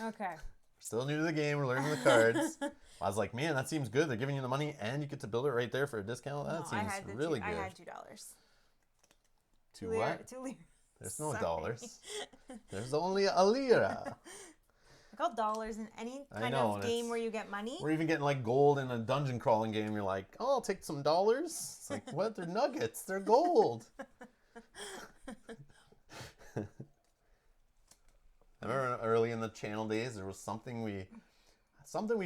Okay. Still new to the game. We're learning the cards. I was like, man, that seems good. They're giving you the money, and you get to build it right there for a discount. That seems really good. I had $2. $2 what? 2 lira. There's no dollars. There's only a lira. I call dollars in any kind of game where you get money. We're even getting like gold in a dungeon crawling game. You're like, oh, I'll take some dollars. It's like, what? They're nuggets. They're gold. I remember early in the channel days, there was something we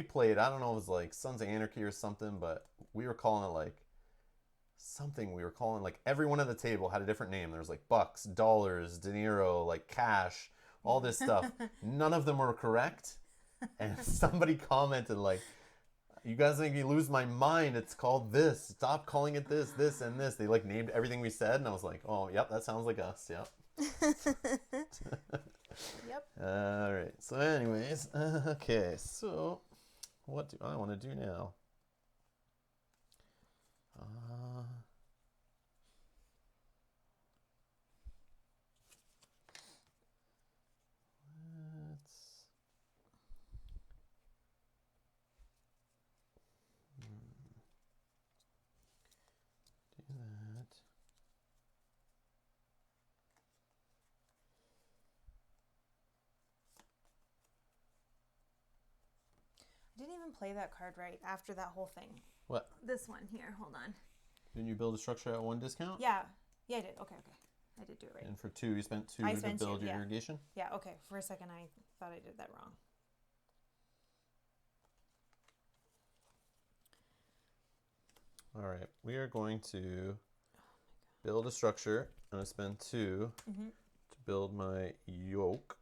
played. I don't know, it was like Sons of Anarchy or something, but we were calling it like something. We were calling like everyone at the table had a different name. There was like bucks, dollars, dinero, like cash, all this stuff. None of them were correct. And somebody commented like, you guys make me lose my mind. It's called this. Stop calling it this, this, and this. They like named everything we said, and I was like, oh, yep, that sounds like us. Yep. Yep. All right. So anyways, okay. So what do I want to do now? Let's do that. I didn't even play that card right after that whole thing. What? This one here. Hold on. Didn't you build a structure at 1 discount? Yeah. Yeah, I did. Okay. I did do it right. And for 2, you spent 2 to build your irrigation? Yeah, okay. For a second, I thought I did that wrong. All right. We are going to build a structure. I'm going to spend 2 to build my yoke.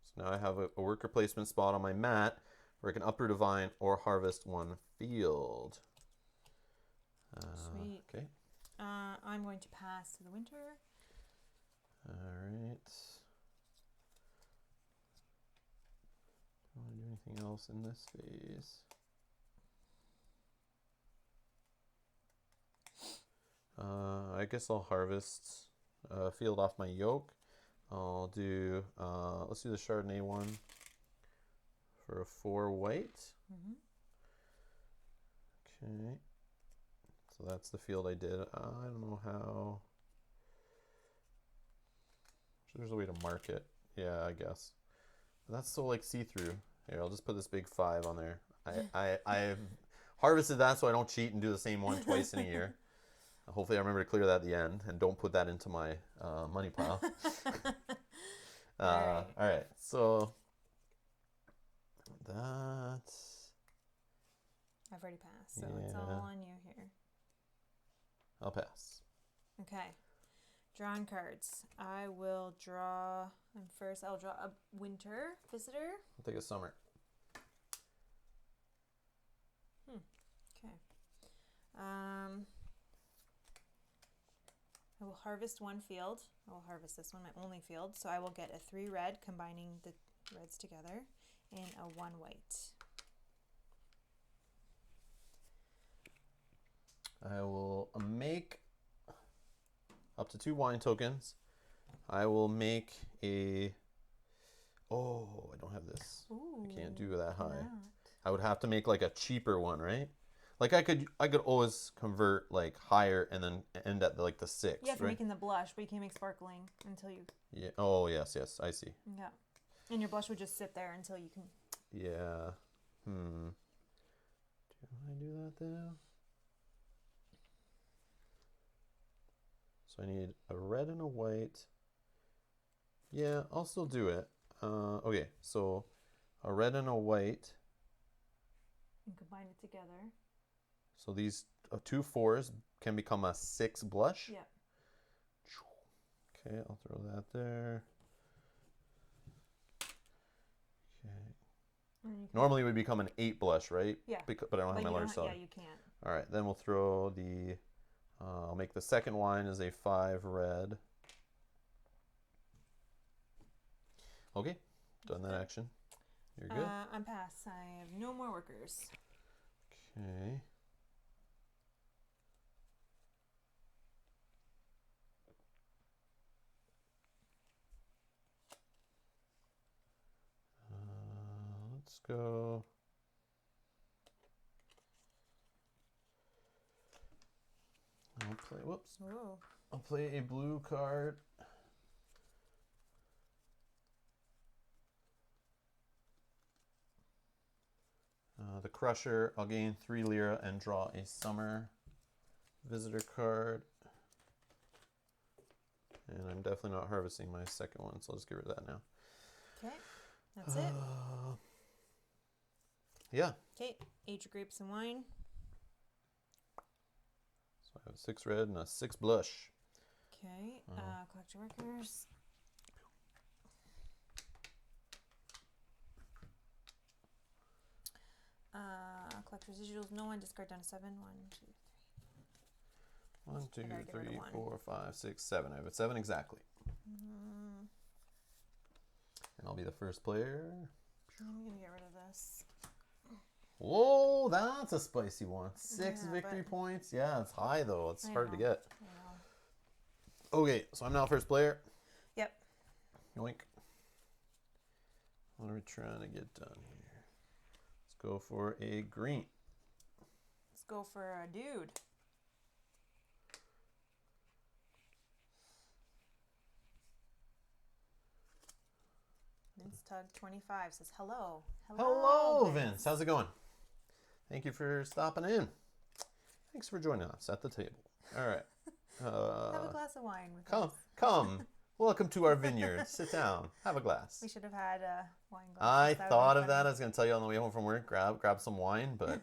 So now I have a worker placement spot on my mat where I can uproot a vine or harvest 1 field. Sweet. Okay. I'm going to pass to the winter. All right. Don't want to do anything else in this phase. I guess I'll harvest a field off my yoke. I'll do, let's do the Chardonnay one for a 4 white. Okay. So that's the field I did. I don't know how. There's a way to mark it. Yeah, I guess. But that's so like see-through. Here, I'll just put this big 5 on there. I've harvested that so I don't cheat and do the same one twice in a year. Hopefully I remember to clear that at the end and don't put that into my money pile. All right, so that's... I've already passed, so it's all on you here. I'll pass. Okay. Drawing cards. I will draw, and first I'll draw a winter visitor. I'll take a summer. Okay. I will harvest 1 field. I will harvest this one, my only field. So I will get a 3 red, combining the reds together, and a 1 white. I will make up to 2 wine tokens. I will make a... Oh, I don't have this. Ooh, I can't do that high. not. I would have to make like a cheaper one, right? Like I could always convert like higher and then end at like the 6. Yeah, for right? making the blush, but you can't make sparkling until you. Yeah. Oh yes, I see. Yeah, and your blush would just sit there until you can. Yeah. Do I do that then? So I need a red and a white. Yeah, I'll still do it. Okay, so a red and a white. And combine it together. So these 2 4s can become a 6 blush. Yeah. Okay, I'll throw that there. Okay. Normally it would become an 8 blush, right? Yeah. But I don't have my large cellar. Yeah, you can't. All right, then we'll throw the. I'll make the second wine as a 5 red. Okay, done that action. You're good. I'm past. I have no more workers. Okay. Let's go. I'll play. Whoops. Whoa. I'll play a blue card. The Crusher. I'll gain 3 lira and draw a summer visitor card. And I'm definitely not harvesting my second one, so I'll just get rid of that now. Okay, that's it. Yeah. Okay, age your grapes and wine. So I have 6 red and a 6 blush. Okay, collect your workers. Collect residuals. No one. Discard down to 7. 1, 2, 3. 1, 2, I gotta get rid 3, of 1. 4, 5, 6, 7. I have a 7 exactly. And I'll be the first player. I'm gonna get rid of this. Whoa, that's a spicy one. 6 Yeah, victory but- points. Yeah, it's high though. It's I hard to know. get. I know. Okay, so I'm now first player. Yep. Yoink. What are we trying to get done here? Let's go for a green. Let's go for a dude. Vince Tug 25 says hello. Hello, Vince. How's it going? Thank you for stopping in. Thanks for joining us at the table. All right. Have a glass of wine with Come, us. come. Welcome to our vineyard. Sit down. Have a glass. We should have had a wine glass. I That would thought be of that. I funny. was going to tell you on the way home from work, grab some wine, but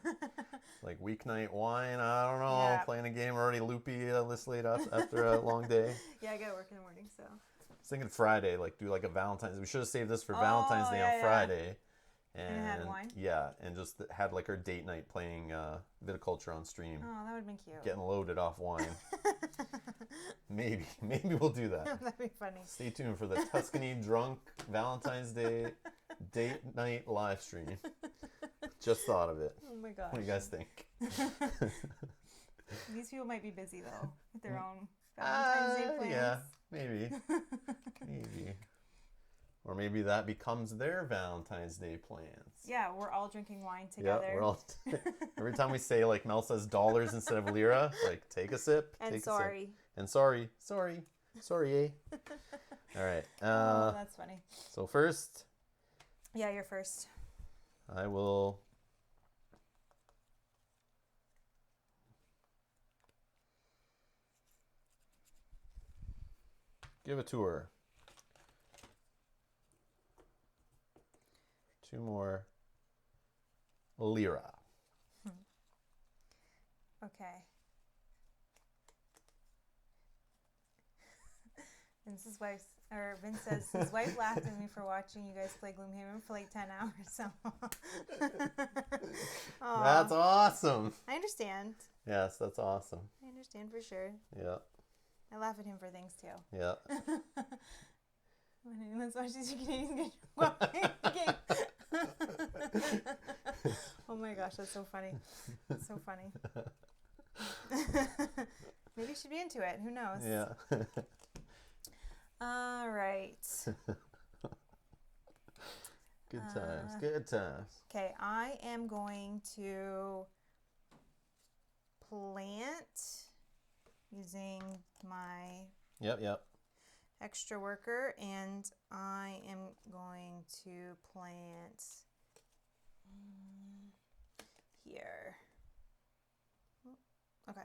like weeknight wine, I don't know. Yeah. Playing a game already loopy this late after a long day. Yeah, I gotta work in the morning, so. I was thinking Friday, like do like a Valentine's. We should have saved this for Oh, Valentine's Day yeah, on yeah. Friday. And had wine? Yeah, and just had like our date night playing Viticulture on stream. Oh, that would have been cute. Getting loaded off wine. Maybe we'll do that. That'd be funny. Stay tuned for the Tuscany drunk Valentine's Day date night live stream. Just thought of it. Oh my gosh. What do you guys think? These people might be busy though with their own Valentine's Day plans. Yeah, maybe. Maybe. Or maybe that becomes their Valentine's Day plans. Yeah, we're all drinking wine together. Yeah, we're all. Every time we say, like Mel says, dollars instead of lira, like take a sip. And take sorry. A sip. And sorry, eh? All right. Oh, that's funny. So first, Yeah, you're first. I will. Give a tour. 2 more lira. Okay. Vince says his wife laughed at me for watching you guys play Gloomhaven for like 10 hours. So. Aw. That's awesome. I understand. Yes, that's awesome. I understand for sure. Yeah, I laugh at him for things too. yeah. Let's watch these Canadians get game. Oh my gosh, that's so funny. That's so funny. Maybe you should be into it. Who knows? Yeah. All right. Good times. Good times. Okay, I am going to plant using my Yep. extra worker, and I am going to plant here. Okay.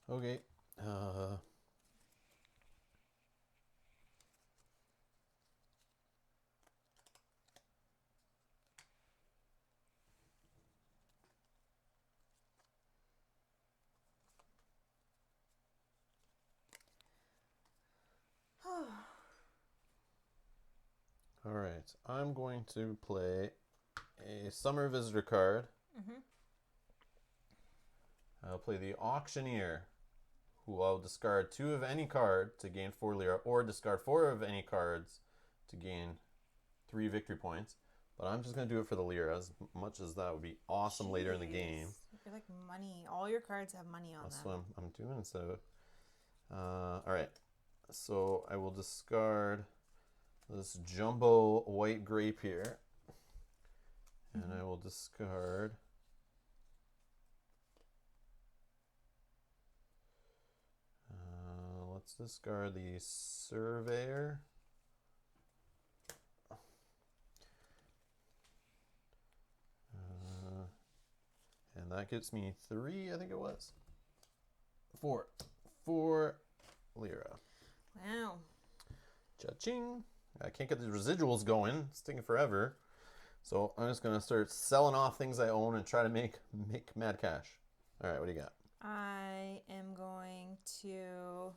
Okay. All right. I'm going to play a summer visitor card. I'll play the auctioneer, who I'll discard 2 of any card to gain 4 lira, or discard 4 of any cards to gain 3 victory points. But I'm just going to do it for the lira, as much as that would be awesome later in the game. You're like money. All your cards have money on That's them. what I'm doing. So, all right. So I will discard this jumbo white grape here. And I will discard let's discard the surveyor. And that gets me 3, I think it was. 4 lira. Wow. Cha-ching. I can't get the residuals going. It's taking forever. So I'm just going to start selling off things I own and try to make mad cash. All right, what do you got? I am going to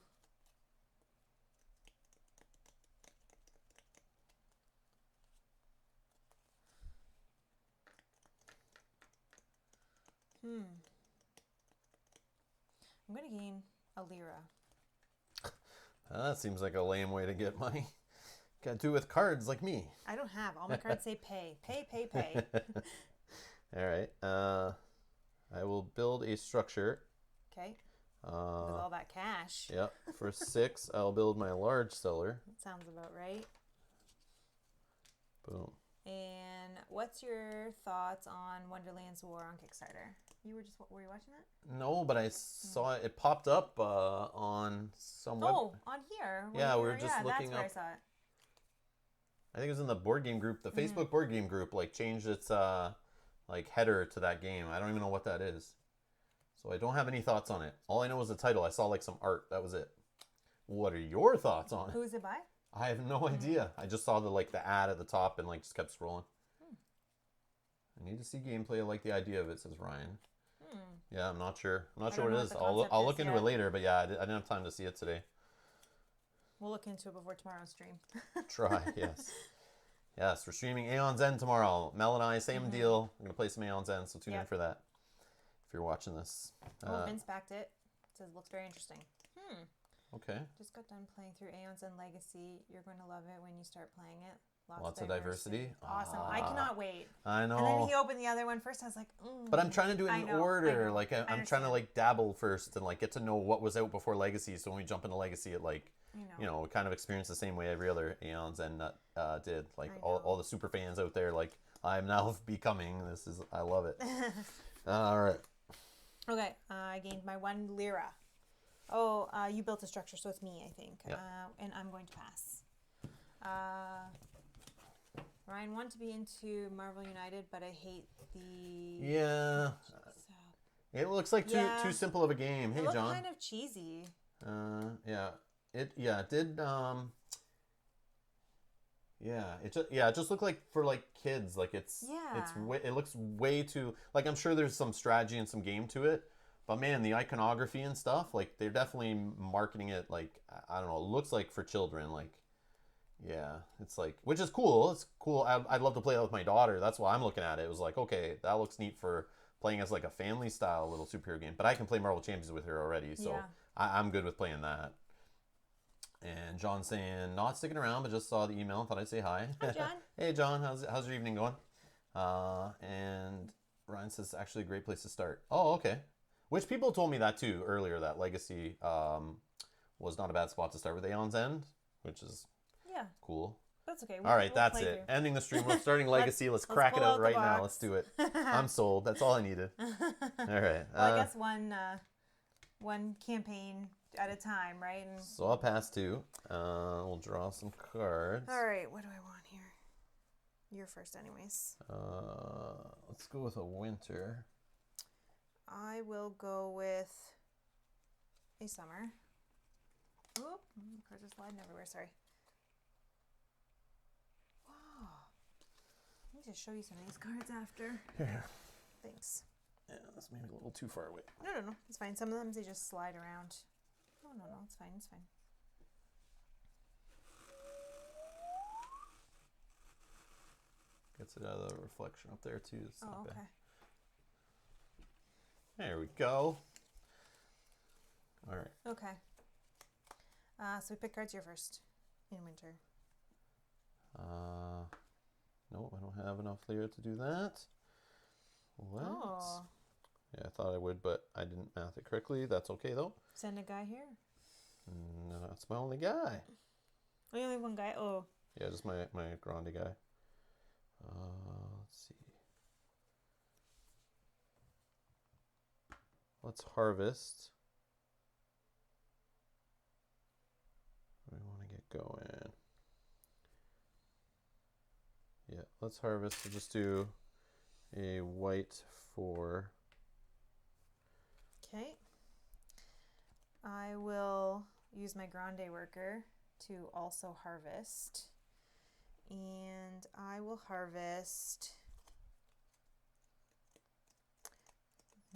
I'm going to gain a lira. That seems like a lame way to get money. Got to do it with cards like me. I don't have. All my cards say pay. Pay. All right. I will build a structure. Okay. With all that cash. Yep. For 6, I'll build my large cellar. That sounds about right. Boom. And what's your thoughts on Wonderland's War on Kickstarter? Were you watching that? No, but I saw it. It popped up on some web. Oh, on here. Yeah, we were just looking that's where up. I saw it. I think it was in the board game group. The Facebook board game group like changed its like header to that game. I don't even know what that is. So I don't have any thoughts on it. All I know is the title. I saw like some art. That was it. What are your thoughts on it? Who is it by? I have no idea. I just saw the ad at the top and like just kept scrolling. I need to see gameplay. I like the idea of it, says Ryan. Yeah, I'm not sure. I'm not sure what it is. I'll look into it later, but yeah, I didn't have time to see it today. We'll look into it before tomorrow's stream. Try, yes. Yes, we're streaming Aeon's End tomorrow. Mel and I, same deal. We're going to play some Aeon's End, so tune in for that if you're watching this. Vince backed it. Says looks very interesting. Okay. Just got done playing through Aeon's End Legacy. You're going to love it when you start playing it. Lots of diversity. Awesome. I cannot wait. I know. And then he opened the other one first. I was like, But I'm trying to do it in order. Like I'm trying to like dabble first and like get to know what was out before Legacy. So when we jump into Legacy, it like we kind of experience the same way every other Aeon's End did. Like all the super fans out there, like I'm now becoming. I love it. All right. Okay. I gained my 1 lira. Oh, you built a structure, so it's me, I think. Yep. And I'm going to pass. Ryan wanted to be into Marvel United, but I hate the... Yeah. So, It looks like too simple of a game. Hey, it looked John. kind of cheesy. Yeah. It did it just looked like for like kids. Like it looks way too like I'm sure there's some strategy and some game to it. But man, the iconography and stuff, like they're definitely marketing it like I don't know, it looks like for children, like yeah, it's like, which is cool. It's cool. I'd love to play that with my daughter. That's why I'm looking at it. It was like, okay, that looks neat for playing as like a family style little superhero game. But I can play Marvel Champions with her already, so I'm good with playing that. And John's saying not sticking around, but just saw the email and thought I'd say hi. Hi, John. Hey, John. How's your evening going? And Ryan says actually a great place to start. Oh, okay. Which people told me that too earlier, that Legacy was not a bad spot to start with Aeon's End, which is cool. That's okay. All right, that's play it. through. Ending the stream. We're starting Legacy. Let's crack it pull out out the right now. box. Let's do it. I'm sold. That's all I needed. All right. Well, I guess one campaign at a time, right? And So I'll pass 2. We'll draw some cards. all right, what do I want here? You're first, anyways. Let's go with a winter. I will go with a summer. Oop, cards are sliding everywhere. Sorry. Wow. Let me just show you some of these cards after. Here. Thanks. Yeah, that's maybe a little too far away. No. It's fine. Some of them, they just slide around. No. It's fine. It's fine. Gets it out of the reflection up there, too. It's not Okay. bad. There we go. All right. Okay. So we pick cards here first in winter. No, I don't have enough lira to do that. Oh. Yeah, I thought I would, but I didn't math it correctly. That's okay, though. Send a guy here. No, that's my only guy. We only have one guy. Oh. Yeah, just my grande guy. Let's see. Let's harvest. We want to get going. Yeah, let's harvest. We'll just do a white 4. Okay. I will use my grande worker to also harvest. And I will harvest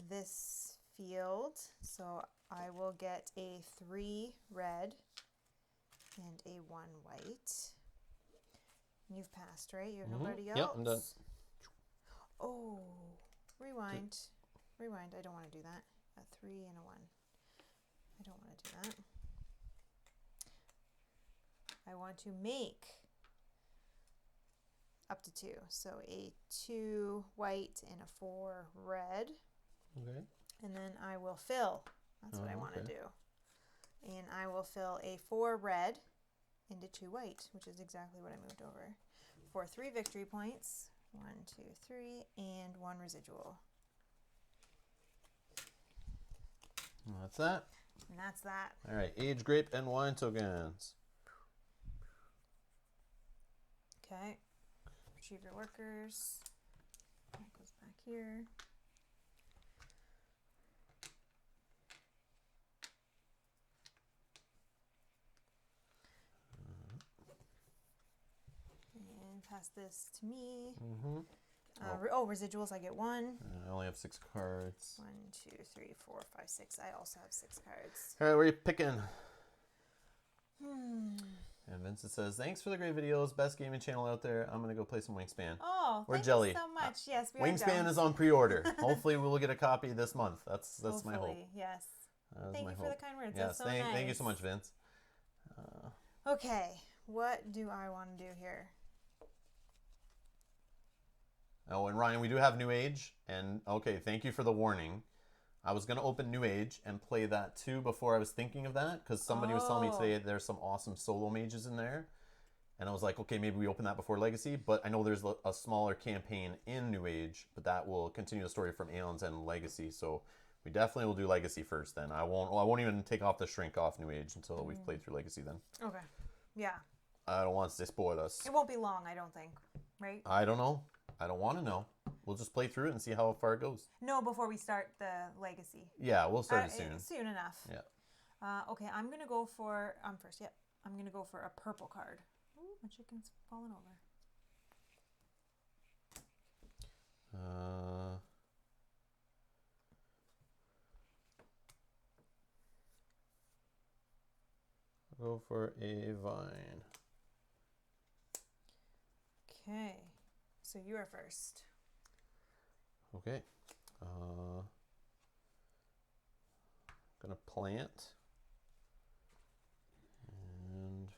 this field. So I will get a 3 red and a 1 white. You've passed, right? You have nobody else? Yep, I'm done. Oh, rewind. Rewind. I don't want to do that. A 3 and a 1. I don't want to do that. I want to make up to 2. So a 2 white and a 4 red. Okay. And then I will fill. That's what I want to do. And I will fill a 4 red into 2 white, which is exactly what I moved over. For 3 victory points. 1, 2, 3, and 1 residual. And that's that. And that's that. All right, age, grape, and wine tokens. Okay. Retrieve your workers. That goes back here. And pass this to me. Residuals, I get 1. I only have 6 cards. 1, 2, 3, 4, 5, 6. I also have 6 cards. All right, what are you picking? And Vincent says, thanks for the great videos. Best gaming channel out there. I'm going to go play some Wingspan. Oh, Or thank Jelly. you so much. Yes, we are Wingspan done. is on pre-order. Hopefully we'll get a copy this month. That's my hope. Yes. That is Thank my you hope. for the kind words. Yes, That's so thank you nice. so much, Vince. Okay, what do I want to do here? Oh, and Ryan, we do have New Age. And okay, thank you for the warning. I was going to open New Age and play that too before I was thinking of that, because somebody was telling me today there's some awesome solo mages in there. And I was like, okay, maybe we open that before Legacy. But I know there's a smaller campaign in New Age, but that will continue the story from Aeons and Legacy. So we definitely will do Legacy first then. I won't even take off the shrink off New Age until we've played through Legacy then. Okay. Yeah. I don't want to spoil us. It won't be long, I don't think. Right? I don't know. I don't want to know. We'll just play through it and see how far it goes. No, before we start the Legacy. Yeah, we'll start it soon. Soon enough. Yeah. Okay, I'm going to go for... first, yep. I'm going to go for a purple card. Ooh, my chicken's falling over. Go for a vine. Okay, so you are first. Okay. Gonna plant. And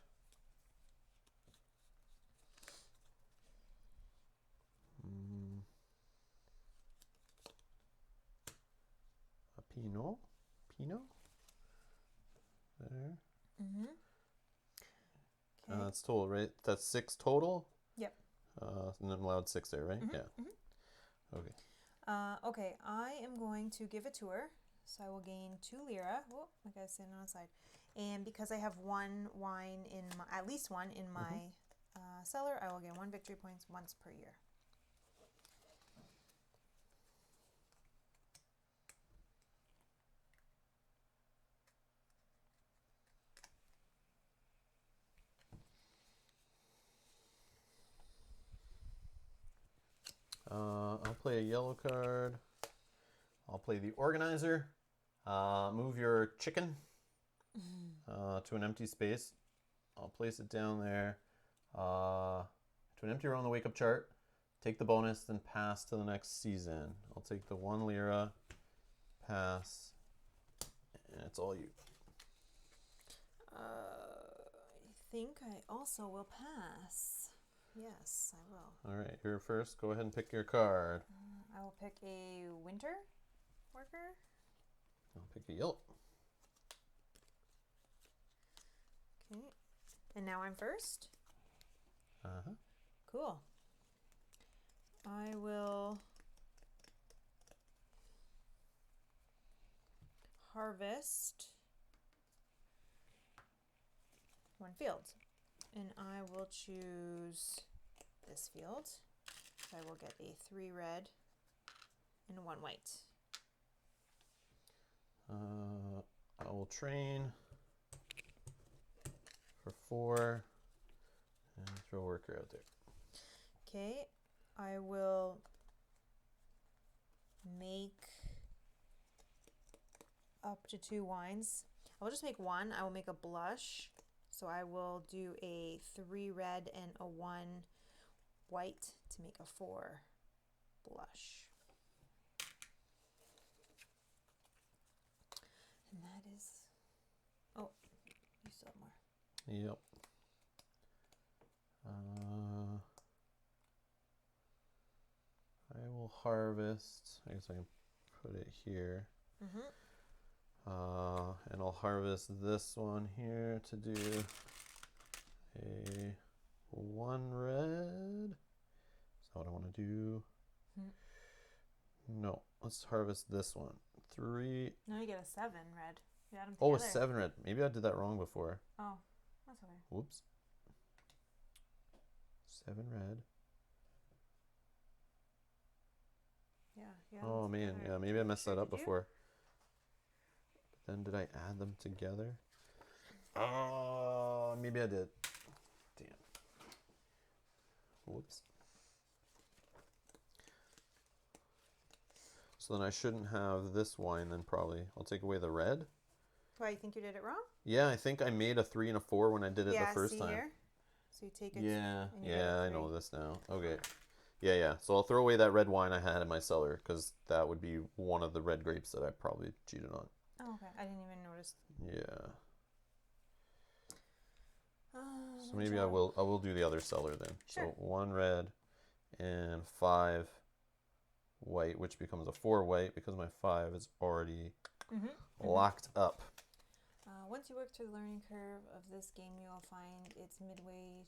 a Pinot. There. Okay. That's total, right? That's 6 total? Yep. And then allowed 6 there, right? Mm-hmm, Yeah. mm-hmm. Okay. Okay, I am going to give a tour. So I will gain 2 lira. Oh, I gotta sit on the side. And because I have one wine in my, at least one in my cellar, I will get 1 victory points once per year. I'll play a yellow card. I'll play the organizer. Move your chicken to an empty space. I'll place it down there to an empty row on the wake up chart. Take the bonus, then pass to the next season. I'll take the 1 lira, pass, and it's all you. I think I also will pass. Yes, I will. All right, you're first. Go ahead and pick your card. I will pick a winter worker. I'll pick a yellow. Okay. And now I'm first. Uh-huh. Cool. I will harvest 1 field. And I will choose this field. So I will get a 3 red and 1 white. I will train for 4 and throw a worker out there. Okay, I will make up to 2 wines. I will just make 1. I will make a blush. So I will do a 3 red and a 1 white to make a 4 blush. And that is, oh, you still have more. Yep. I will harvest. I guess I can put it here. And I'll harvest this one here to do a 1 red. Is that what I want to do? No, let's harvest this one. 3. No, you get a 7 red. You add them Oh, a together. 7 red. Maybe I did that wrong before. Oh, that's okay. Whoops. 7 red. Yeah. Oh man, yeah, maybe I messed that up before. But then did I add them together? Oh, maybe I did. Damn. Whoops. So then I shouldn't have this wine then probably. I'll take away the red. Why, you think you did it wrong? Yeah, I think I made a 3 and a 4 when I did it the first time. Here. So you take it. Yeah, and you get yeah, a I 3. know this now. Okay. Yeah. So I'll throw away that red wine I had in my cellar because that would be one of the red grapes that I probably cheated on. Oh, okay. I didn't even notice. Yeah. So maybe I will do the other cellar then. Sure. So 1 red and 5 white, which becomes a 4 white because my 5 is already locked up. Once you work through the learning curve of this game, you will find it's midway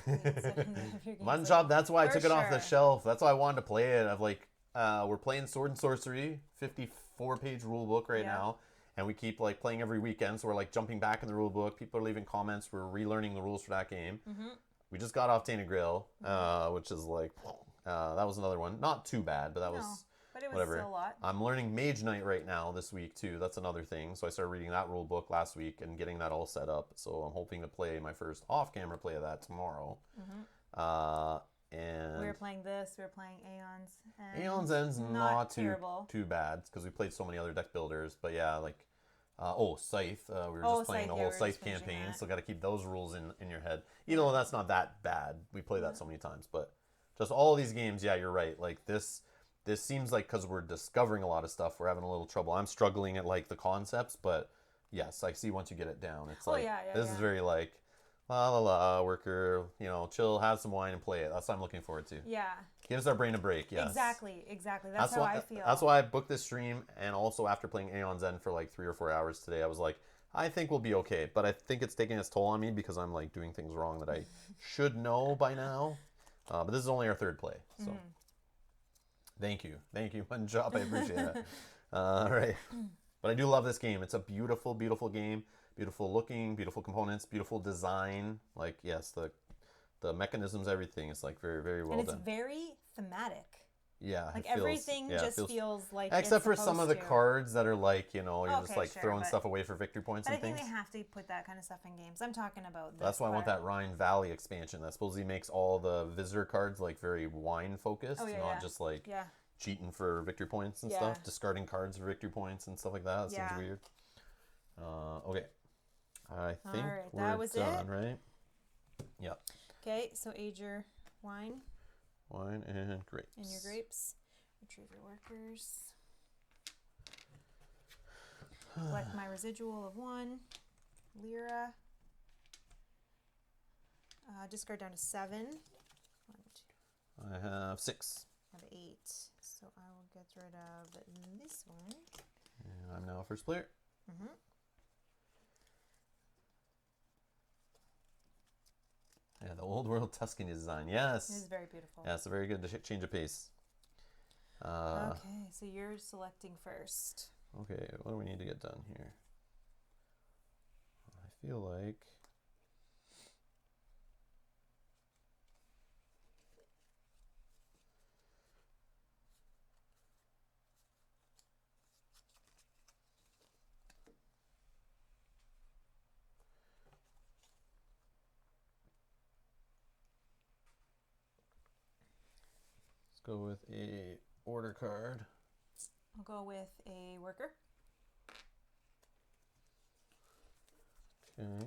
relaxing game. One job, that's why I took it off the sure. shelf. That's why I wanted to play it. I've like, we're playing Sword and Sorcery, 54-page rule book right now. And we keep like playing every weekend. So we're like jumping back in the rule book. People are leaving comments. We're relearning the rules for that game. We just got off Tainted Grail, which is like, that was another one. Not too bad, but that was... But it was whatever. still a lot. I'm learning Mage Knight right now this week too. That's another thing. So I started reading that rule book last week and getting that all set up. So I'm hoping to play my first off-camera play of that tomorrow. And we were playing this. We were playing Aeon's End. Aeon's End's not terrible. too bad because we played so many other deck builders. But yeah, like Scythe. We were just playing the whole Scythe campaign. So got to keep those rules in your head. Even though that's not that bad. We play that so many times. But just all these games, yeah, you're right. Like this seems like because we're discovering a lot of stuff, we're having a little trouble. I'm struggling at like the concepts, but yes, I see once you get it down, it's like this is very like worker, chill, have some wine and play it. That's what I'm looking forward to. Yeah. Gives our brain a break. Yes. Exactly. That's how I feel. That's why I booked this stream, and also after playing Aeon's End for like 3 or 4 hours today, I was like, I think we'll be okay, but I think it's taking its toll on me because I'm like doing things wrong that I should know by now. But this is only our third play, so thank you, one job. I appreciate it. All right, but I do love this game. It's a beautiful, beautiful game. Beautiful looking, beautiful components, beautiful design. Like yes, the mechanisms, everything is like very, very well and it's done. very thematic. Yeah, Like it feels, everything yeah, it just feels like except it's for some of the supposed to. cards that are like, you know, you're just Okay, like sure, throwing but- stuff away for victory points But I and think things. they have to put that kind of stuff in games. I'm talking about this That's why I want part. that Rhine Valley expansion. That supposedly makes all the visitor cards like very wine focused, Oh, yeah, not yeah. just like Yeah. cheating for victory points and Yeah. stuff, discarding cards for victory points and stuff like that. That Yeah. seems weird. Okay, I think Alright, we're that was done, it? right? Yeah. Okay, so age your wine Wine and grapes. and your grapes. Retrieve your workers. Collect my residual of 1. Lira. Discard down to 7. 1, 2, I have 6. I have 8. So I will get rid of this one. And I'm now first player. Mm-hmm. Yeah, the old world Tuscany design. Yes. It is very beautiful. Yeah, it's a very good change of pace. Okay, so you're selecting first. Okay, what do we need to get done here? I feel like... Let's go with a order card. I'll go with a worker. Okay.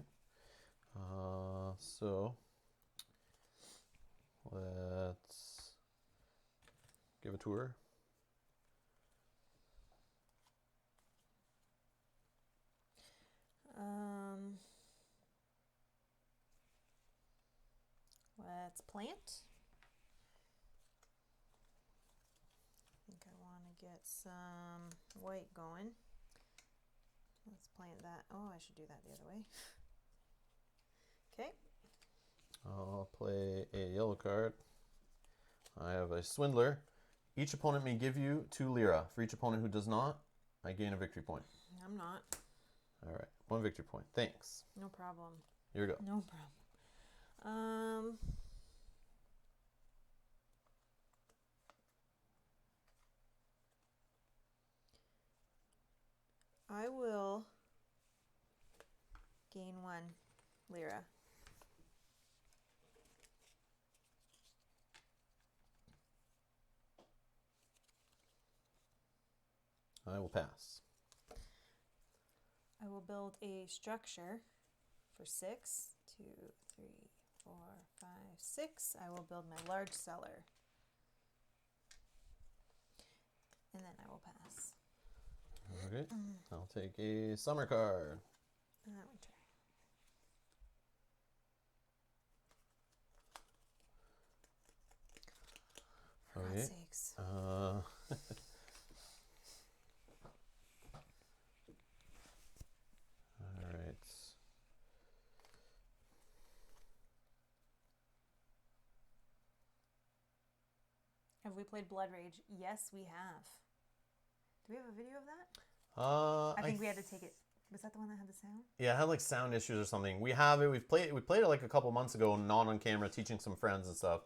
So let's give a tour. Let's plant. I think I want to get some white going. Let's plant that. Oh, I should do that the other way. Okay. I'll play a yellow card. I have a Swindler. Each opponent may give you 2 lira. For each opponent who does not, I gain a victory point. I'm not. All right, 1 victory point. Thanks. No problem. Here we go. No problem. I will gain 1 lira. I will pass. I will build a structure for 6. 2, 3, 4, 5, 6. I will build my large cellar. And then I will pass. Okay, I'll take a summer card. Winter. For Okay. God's sakes. All right. Have we played Blood Rage? Yes, we have. Do we have a video of that? I think we had to take it. Was that the one that had the sound? Yeah, it had like sound issues or something. We have it. We played it like a couple months ago, not on camera, teaching some friends and stuff.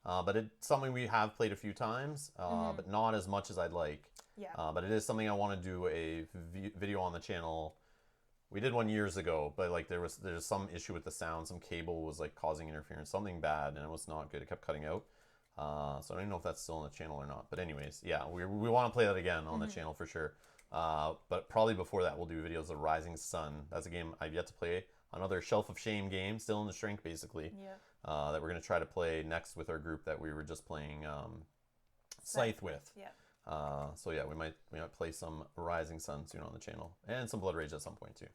But it's something we have played a few times, but not as much as I'd like. Yeah. But it is something I want to do a video on the channel. We did one years ago, but like there's some issue with the sound. Some cable was like causing interference, something bad, and it was not good. It kept cutting out. So I don't even know if that's still on the channel or not. But anyways, yeah, we want to play that again on the channel for sure. But probably before that, we'll do videos of Rising Sun. That's a game I've yet to play. Another Shelf of Shame game, still in the shrink basically. Yeah. That we're going to try to play next with our group that we were just playing Scythe with. Yeah. So yeah, we might play some Rising Sun soon on the channel, and some Blood Rage at some point too.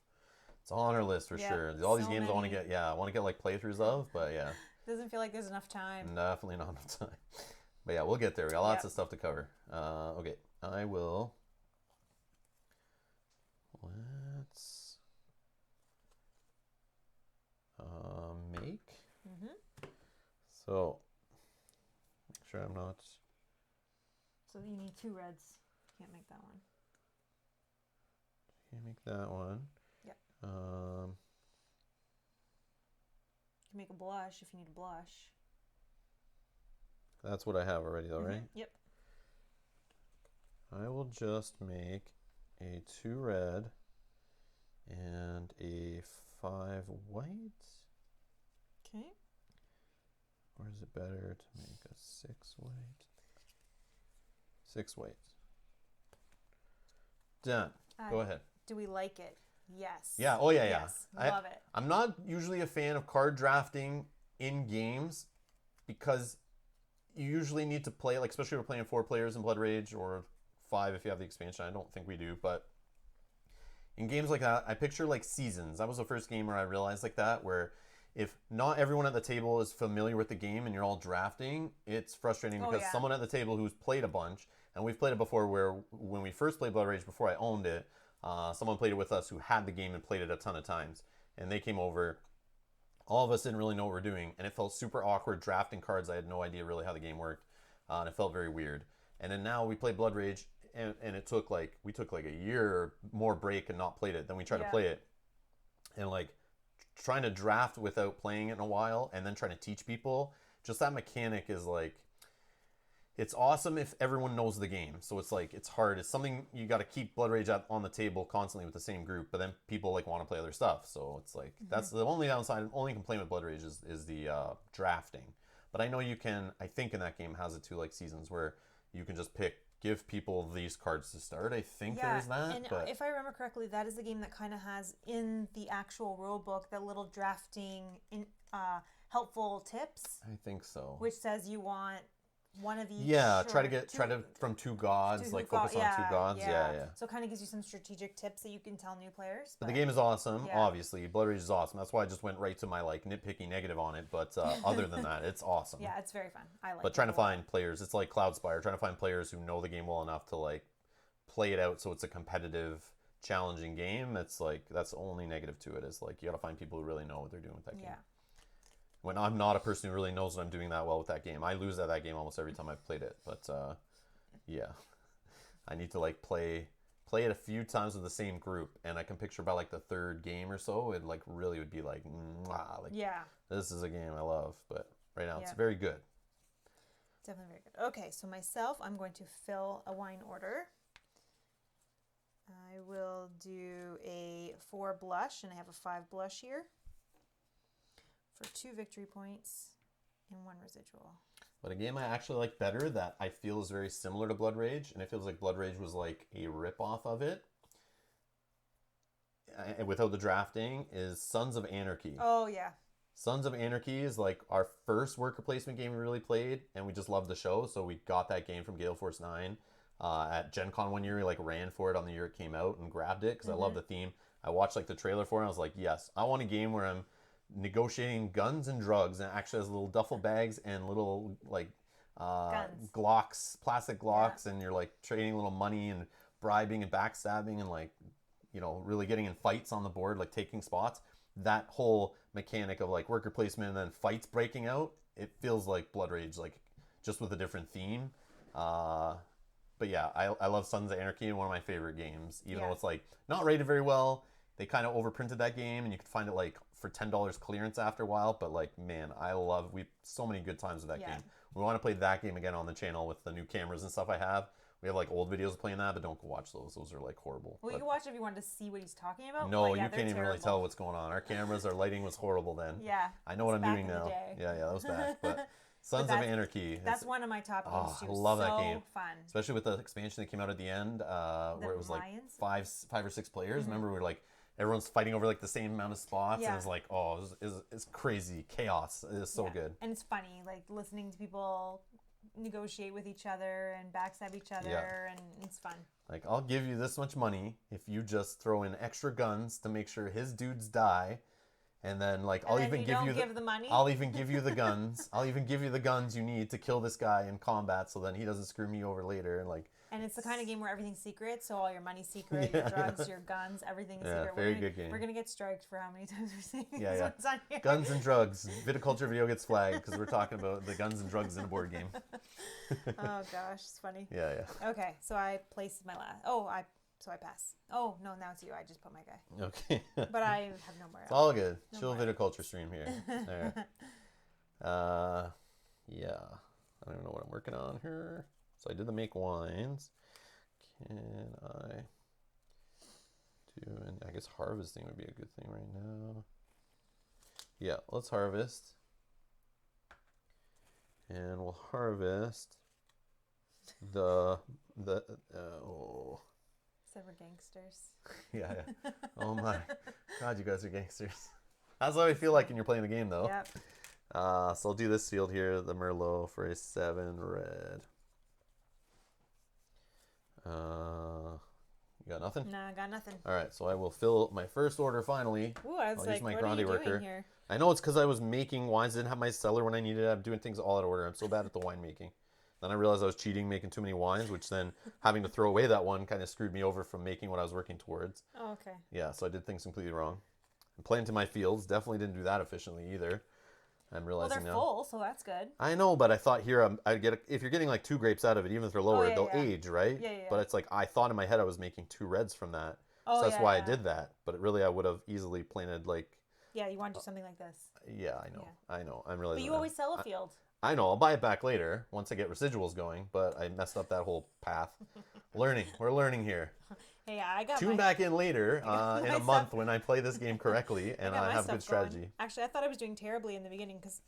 It's on our list for sure. All these games I want to get. Yeah, I want to get like playthroughs of, but yeah. Doesn't feel like there's enough time. Definitely not enough time. But yeah, we'll get there. We got lots of stuff to cover. Okay, I will. Let's make. Mm-hmm. So, make sure I'm not... So you need 2 reds. Can't make that one. Can't make that one. Yep. Um, You can make a blush if you need a blush. that's what I have already though, right? Yep. I will just make a 2 red and a 5 white. Okay. Or is it better to make a 6 white? 6 white. Done. Go ahead. Do we like it? Yes. Yeah. Oh, yeah, yes. yeah. Love it. I'm not usually a fan of card drafting in games because you usually need to play, like, especially if we're playing 4 players in Blood Rage or 5 if you have the expansion. I don't think we do, but in games like that, I picture like seasons. That was the first game where I realized like that, where if not everyone at the table is familiar with the game and you're all drafting, it's frustrating because someone at the table who's played a bunch, and we've played it before where when we first played Blood Rage before I owned it, someone played it with us who had the game and played it a ton of times. And they came over. All of us didn't really know what we're doing, and it felt super awkward drafting cards. I had no idea really how the game worked, and it felt very weird. And then now we play Blood Rage, and we took like a year or more break and not played it. Then we tried to play it, and like trying to draft without playing it in a while, and then trying to teach people, just that mechanic is like, it's awesome if everyone knows the game. So it's like, it's hard. It's something you got to keep Blood Rage on the table constantly with the same group, but then people like want to play other stuff. So it's like, that's the only downside, only complaint with Blood Rage is the drafting. But I know you can, I think in that game has it too, like seasons where you can just give people these cards to start. I think there's that. And but if I remember correctly, that is the game that kind of has in the actual rule book that little drafting helpful tips. I think so. Which says you want one of each. Yeah, try to from 2 gods, like focus on 2 gods. Yeah. So it kind of gives you some strategic tips that you can tell new players. But the game is awesome, obviously. Blood Rage is awesome. That's why I just went right to my like nitpicky negative on it. But other than that, it's awesome. Yeah, it's very fun. I like it. But trying to find players, it's like Cloudspire, trying to find players who know the game well enough to like play it out so it's a competitive, challenging game. It's like, that's the only negative to it, is like you got to find people who really know what they're doing with that game. When I'm not a person who really knows that I'm doing that well with that game. I lose at that game almost every time I've played it. But yeah, I need to like play it a few times with the same group, and I can picture by like the 3rd game or so, it like really would be like, this is a game I love. But right now it's very good. Definitely very good. Okay, so myself, I'm going to fill a wine order. I will do a 4 blush, and I have a 5 blush here, for 2 victory points and 1 residual. But a game I actually like better that I feel is very similar to Blood Rage, and it feels like Blood Rage was like a rip-off of it, without the drafting, is Sons of Anarchy. Oh, yeah. Sons of Anarchy is like our first worker placement game we really played, and we just loved the show, so we got that game from Gale Force 9 at Gen Con one year. We like ran for it on the year it came out and grabbed it because I love the theme. I watched like the trailer for it, and I was like, yes, I want a game where I'm negotiating guns and drugs, and it actually has little duffel bags and little like Glocks, plastic Glocks, and you're like trading little money and bribing and backstabbing and like, you know, really getting in fights on the board, like taking spots. That whole mechanic of like worker placement and then fights breaking out, it feels like Blood Rage, like just with a different theme. But yeah, I love Sons of Anarchy, one of my favorite games, even though it's like not rated very well. They kind of overprinted that game, and you could find it like for $10 clearance after a while. But like, man, so many good times with that game. We want to play that game again on the channel with the new cameras and stuff I have. We have like old videos of playing that, but don't go watch those. Those are like horrible. Well, you can watch it if you wanted to see what he's talking about. No, you can't even really tell what's going on. Our cameras, our lighting was horrible then. Yeah. I know what I'm doing now. Yeah, that was bad. But Sons of Anarchy. That's one of my top games too. I love that game. Fun. Especially with the expansion that came out at the end, where it was like 5 or 6 players. Remember, we were like, everyone's fighting over like the same amount of spots, and it's like, it's crazy chaos. It's so good, and it's funny, like listening to people negotiate with each other and backstab each other, and it's fun. Like, I'll give you this much money if you just throw in extra guns to make sure his dudes die, And then like And then you don't give the money? I'll even give you the guns. I'll even give you the guns you need to kill this guy in combat, so then he doesn't screw me over later. And like. And it's the kind of game where everything's secret, so all your money's secret, your drugs, your guns, everything's secret. Very good game. We're gonna get striked for how many times we're saying Yeah, this yeah. one's on here. Guns and drugs. Viticulture video gets flagged because we're talking about the guns and drugs in a board game. Oh gosh, it's funny. Yeah. Okay, so I placed my last. So I pass. Oh no, now it's you. I just put my guy. Okay. But I have no more. It's all good. No Chill more. viticulture stream here. Yeah. I don't even know what I'm working on here. So I did the make wines. Can I do, and I guess harvesting would be a good thing right now. Yeah, let's harvest. And we'll harvest oh. Said we're gangsters. Yeah. Oh my God, you guys are gangsters. That's what I feel like when you're playing the game, though. Yep. So I'll do this field here, the Merlot, for a 7 red. You got nothing? No, I got nothing. All right, so I will fill my first order finally. Ooh, I was I'll like, use my what are you Grande doing worker. here? I know it's because I was making wines. I didn't have my cellar when I needed it. I'm doing things all out of order. I'm so bad at the winemaking. Then I realized I was cheating, making too many wines, which then having to throw away that one kind of screwed me over from making what I was working towards. Oh, okay. Yeah, so I did things completely wrong. And planting my fields, definitely didn't do that efficiently either. I'm Well, realizing they're now. full, so that's good. I know, but I thought here I'd get if you're getting like 2 grapes out of it, even if they're lower, yeah, they'll yeah. age, right? Yeah. But it's like I thought in my head I was making 2 reds from that, Oh, so that's yeah, why yeah. I did that. But really, I would have easily planted like. Yeah, you want to do something like this. Yeah, I know. Yeah. I know. I'm realizing. But you that. always sell a field. I know. I'll buy it back later once I get residuals going. But I messed up that whole path. Learning. We're learning here. Hey, I got Tune back in later in my a month when I play this game correctly and got I my have good stuff going. strategy. Actually, I thought I was doing terribly in the beginning because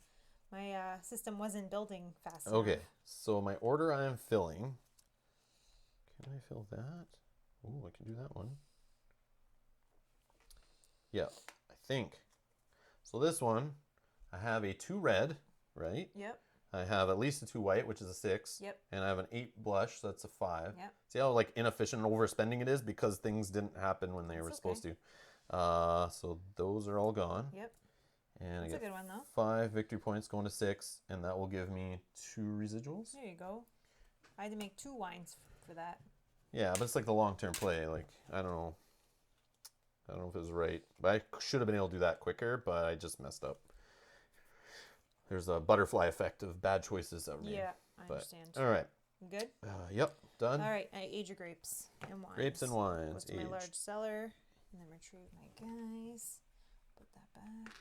my system wasn't building fast Okay, enough. so my order I am filling. Can I fill that? Ooh, I can do that one. Yeah, I think. So this one, I have a 2 red, right? Yep. I have at least a 2 white, which is a 6. Yep. And I have an 8 blush, so that's a 5. Yep. See how like inefficient and overspending it is because things didn't happen when they were supposed to. So those are all gone. Yep. And That's I a get good one, though. 5 victory points going to 6, and that will give me 2 residuals. There you go. I had to make 2 wines for that. Yeah, but it's like the long-term play. Like, I don't know. I don't know if it was right. But I should have been able to do that quicker, but I just messed up. There's a butterfly effect of bad choices that were made. Yeah, I understand. All right. You good? Yep, done. All right, I age your grapes and wines. Grapes and wines. Goes to my aged. large cellar, and then retrieve my guys. Put that back.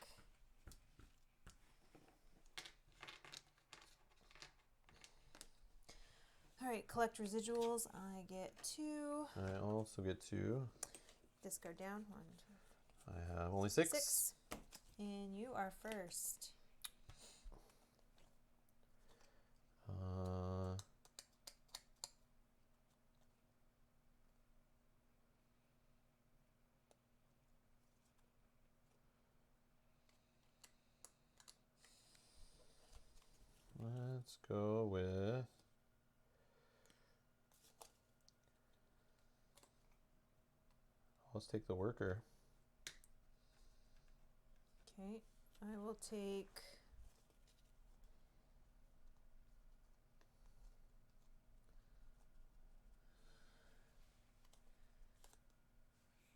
All right, collect residuals. I get 2. I also get 2. Discard down 1, 2, I have only 6. 6. And you are first. Let's go with let's take the worker. Okay, I will take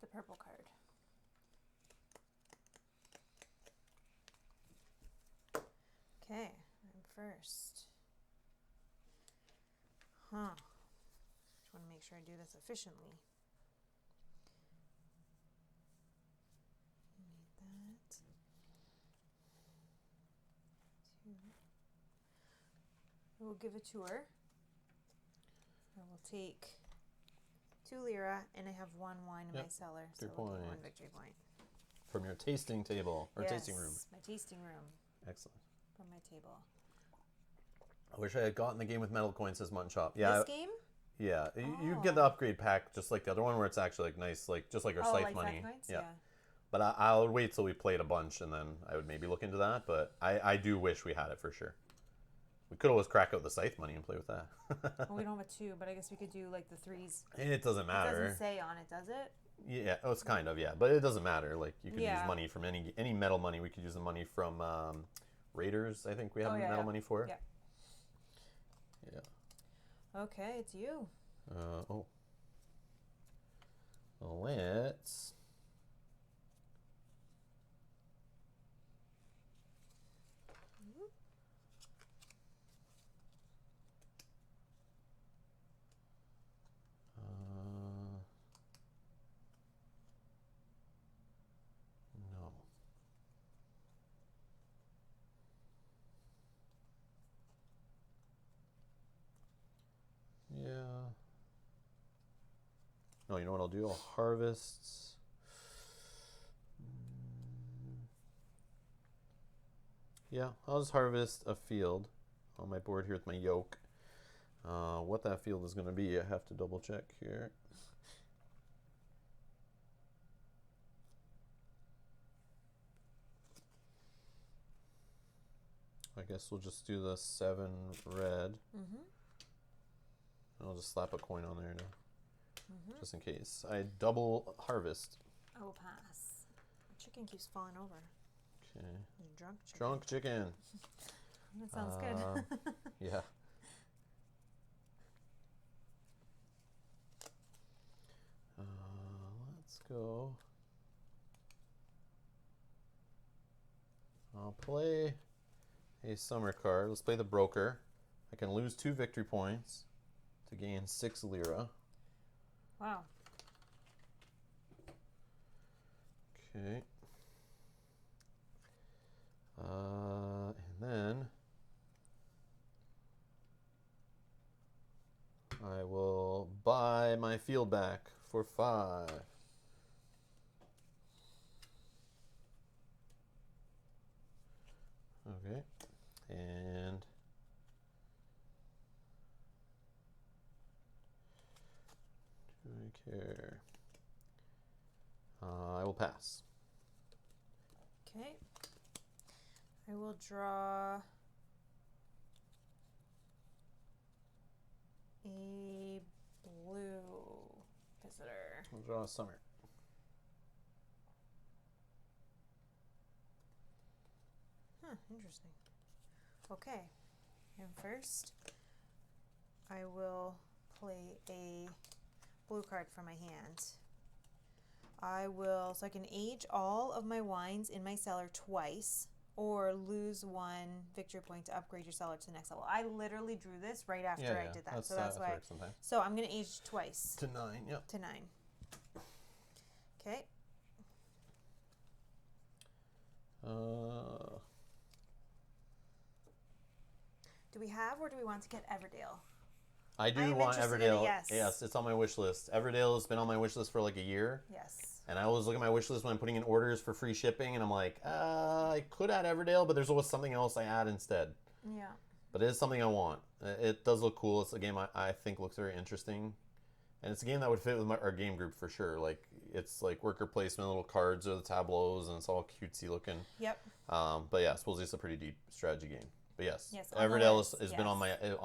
the purple card. Okay, I'm first. Just want to make sure I do this efficiently. Need that. 2. I will give a tour. I will take 2 lira, and I have 1 wine in my cellar, so Victory I'll get 1 point. victory point. From your tasting table or tasting room. My tasting room Excellent. from my table. I wish I had gotten the game with metal coins, says Mutton Shop. Yeah, This game? yeah. You get the upgrade pack just like the other one, where it's actually like nice, like just like our scythe like money. Scythe Coins? Yeah. But I'll wait till we played a bunch, and then I would maybe look into that. But I do wish we had it for sure. We could always crack out the scythe money and play with that. Well, we don't have a 2, but I guess we could do like the 3s. And it doesn't It matter. doesn't say on it, does it? Yeah, oh, it's kind of, yeah, but it doesn't matter. Like you could use Yeah. money from any metal money. We could use the money from Raiders. I think we have Oh, yeah, metal yeah. money for. Yeah. Yeah. Okay, it's you. Oh. Well, let's. No. Yeah. No, you know what I'll do? I'll harvest. Yeah, I'll just harvest a field on my board here with my yoke. What that field is going to be, I have to double check here. I guess we'll just do the 7 red. Mm-hmm. I'll just slap a coin on there now, just in case. I double harvest. I will pass. The chicken keeps falling over. Okay. Drunk chicken. Drunk chicken. That sounds good. Yeah. Let's go. I'll play a summer card. Let's play the broker. I can lose 2 victory points to gain 6 lira. Wow. Okay. And then I will buy my field back for 5. Okay. And do I care? I will pass. Okay. I will draw a blue visitor. I'll draw a summer. Huh, interesting. Okay. And first, I will play a blue card from my hand. So I can age all of my wines in my cellar twice, or lose 1 victory point to upgrade your cellar to the next level. I literally drew this right after I did that. So that's why. So I'm going to age twice. To 9, yep. To 9. Okay. Do we have, or do we want to get Everdale? I do want Everdale. Yes, it's on my wish list. Everdale has been on my wish list for like a year. Yes. And I always look at my wish list when I'm putting in orders for free shipping, and I'm like, I could add Everdale, but there's always something else I add instead. Yeah. But it is something I want. It does look cool. It's a game I think looks very interesting. And it's a game that would fit with our game group for sure. Like, it's like worker placement, little cards or the tableaus, and it's all cutesy looking. Yep. But yeah, supposedly it's a pretty deep strategy game. But yes, Everdale has been on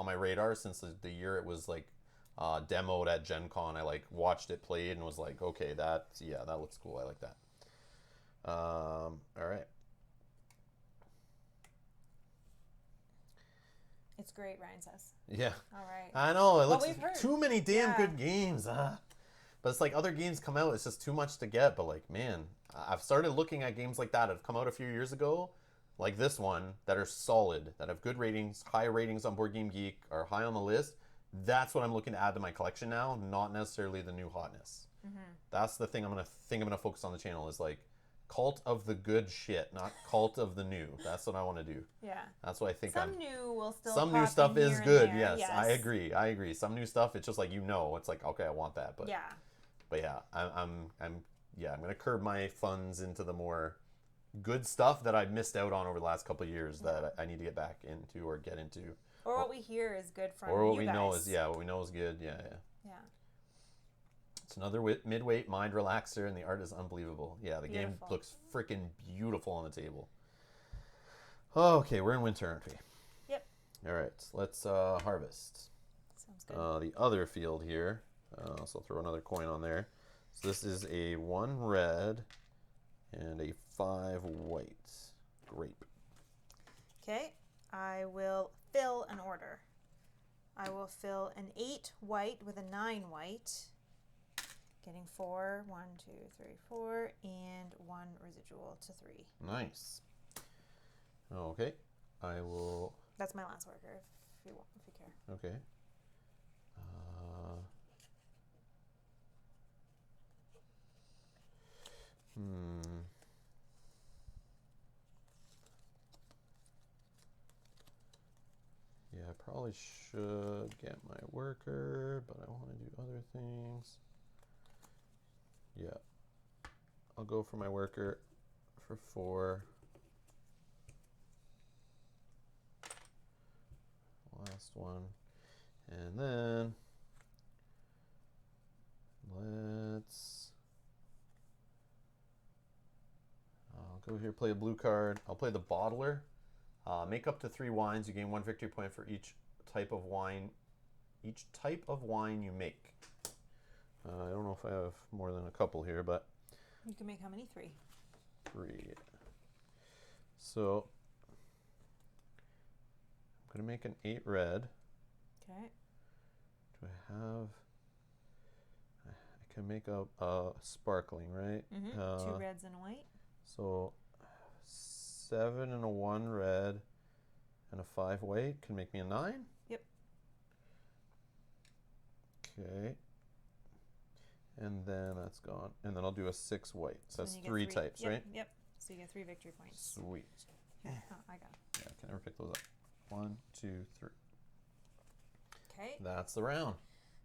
my radar since the year it was like demoed at Gen Con. I like watched it played and was like, okay, that looks cool. I like that. All right. It's great, Ryan says. Yeah. All right. I know. It looks too many damn good games. But it's like other games come out. It's just too much to get. But like, man, I've started looking at games like that that have come out a few years ago, like this one, that are solid, that have good ratings, high ratings on Board Game Geek, are high on the list. That's what I'm looking to add to my collection now, not necessarily the new hotness. That's the thing I'm gonna focus on the channel, is like cult of the good shit, not cult of the new. That's what I want to do. Yeah. That's what I think. Some new will still. Some new stuff is good. Yes, I agree. Some new stuff, it's just like, it's like, okay, I want that. But yeah, I'm gonna curb my funds into the more good stuff that I missed out on over the last couple of years that I need to get back into or get into. Or what we hear is good from you guys. Or what we know is good. Yeah. It's another mid-weight mind relaxer, and the art is unbelievable. Yeah, the game looks freaking beautiful on the table. Okay, we're in winter, aren't we? Yep. All right, let's harvest. Sounds good. The other field here, so I'll throw another coin on there. So this is a 1 red and a 5 white grape. Okay, I will fill an order. I will fill an 8 white with a 9 white, getting 4, 1, 2, 3, 4, and 1 residual to 3. Nice. Okay, I will. That's my last worker, if you care. Okay. Yeah, I probably should get my worker, but I want to do other things. Yeah. I'll go for my worker for 4. Last one. And then I'll go here, play a blue card. I'll play the bottler. Make up to 3 wines. You gain 1 victory point for each type of wine. Each type of wine you make. I don't know if I have more than a couple here, but You can make how many? 3. 3. So I'm gonna make an 8 red. Okay. Do I have? I can make a sparkling, right? 2 reds and a white. So 7 and a 1 red and a 5 white can make me a 9? Yep. Okay. And then that's gone. And then I'll do a 6 white. So that's then you get 3 3 types, Yep, right? Yep. So you get 3 victory points. Sweet. Yeah, I got it. Yeah, I can never pick those up. 1, 2, 3. Okay. That's the round.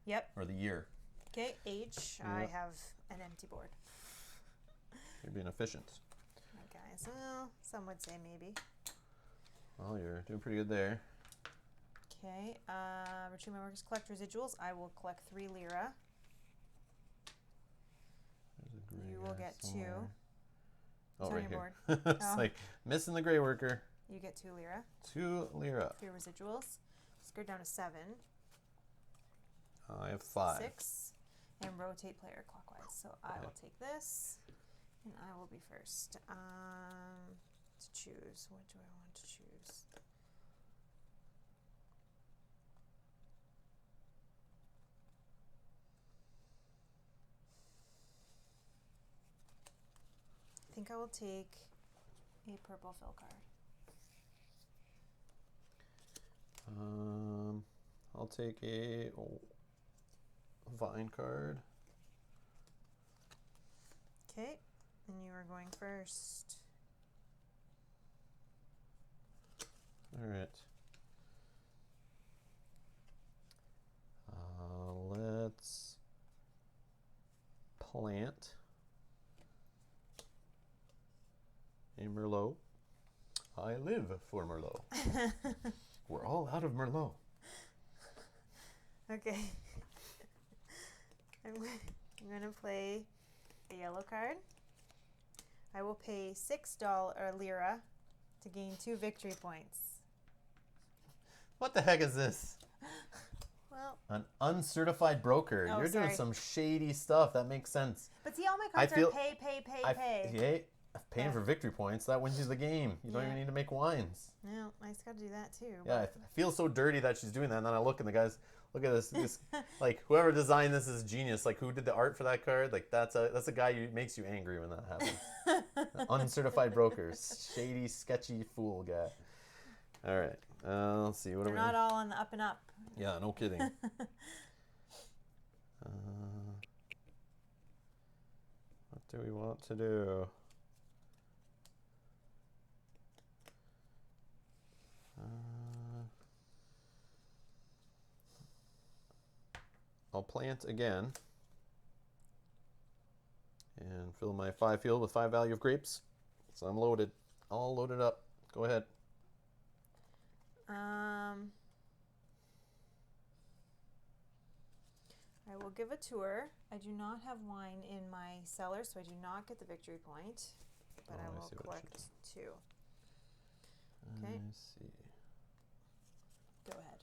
Yep. Or the year. Okay, age. Yeah. I have an empty board. You're being efficient. Okay, so some would say maybe. Well, you're doing pretty good there. Okay, retrieve my workers, collect residuals. I will collect 3 lira. There's a gray You will guy get 2. somewhere. It's Oh, on right your here. board. It's Oh. like missing the gray worker. You get 2 lira. 2 lira. 3 residuals. Let's go down to 7. I have 5. 6. And rotate player clockwise. So I will take this. And I will be first. To choose. What do I want to choose? I think I will take a purple fill card. I'll take a vine card. Okay, and you are going first. All right. Let's plant a Merlot. I live for Merlot. We're all out of Merlot. Okay. I'm going to play a yellow card. I will pay $6 lira to gain 2 victory points. What the heck is this? Well, An uncertified broker. Oh, You're doing sorry. some shady stuff. That makes sense. but see, all my cards feel- are pay. Yeah, paying Yeah. for victory points, that wins you the game. You don't Yeah. even need to make wines. No, I just got to do that too. Yeah, I but- feel so dirty that she's doing that. And then I look and the guys, look at this like whoever designed this is genius. Like who did the art for that card? Like that's a guy who makes you angry when that happens. Uncertified brokers, shady, sketchy fool guy. All right, let's see. What They're are we? not all on the up and up. Yeah, no kidding. What do we want to do? I'll plant again and fill my 5 field with 5 value of grapes. So I'm loaded, all loaded up. Go ahead. I will give a tour. I do not have wine in my cellar, so I do not get the victory point, but I Oh, I will see what collect you're 2. Okay. I see. Go ahead.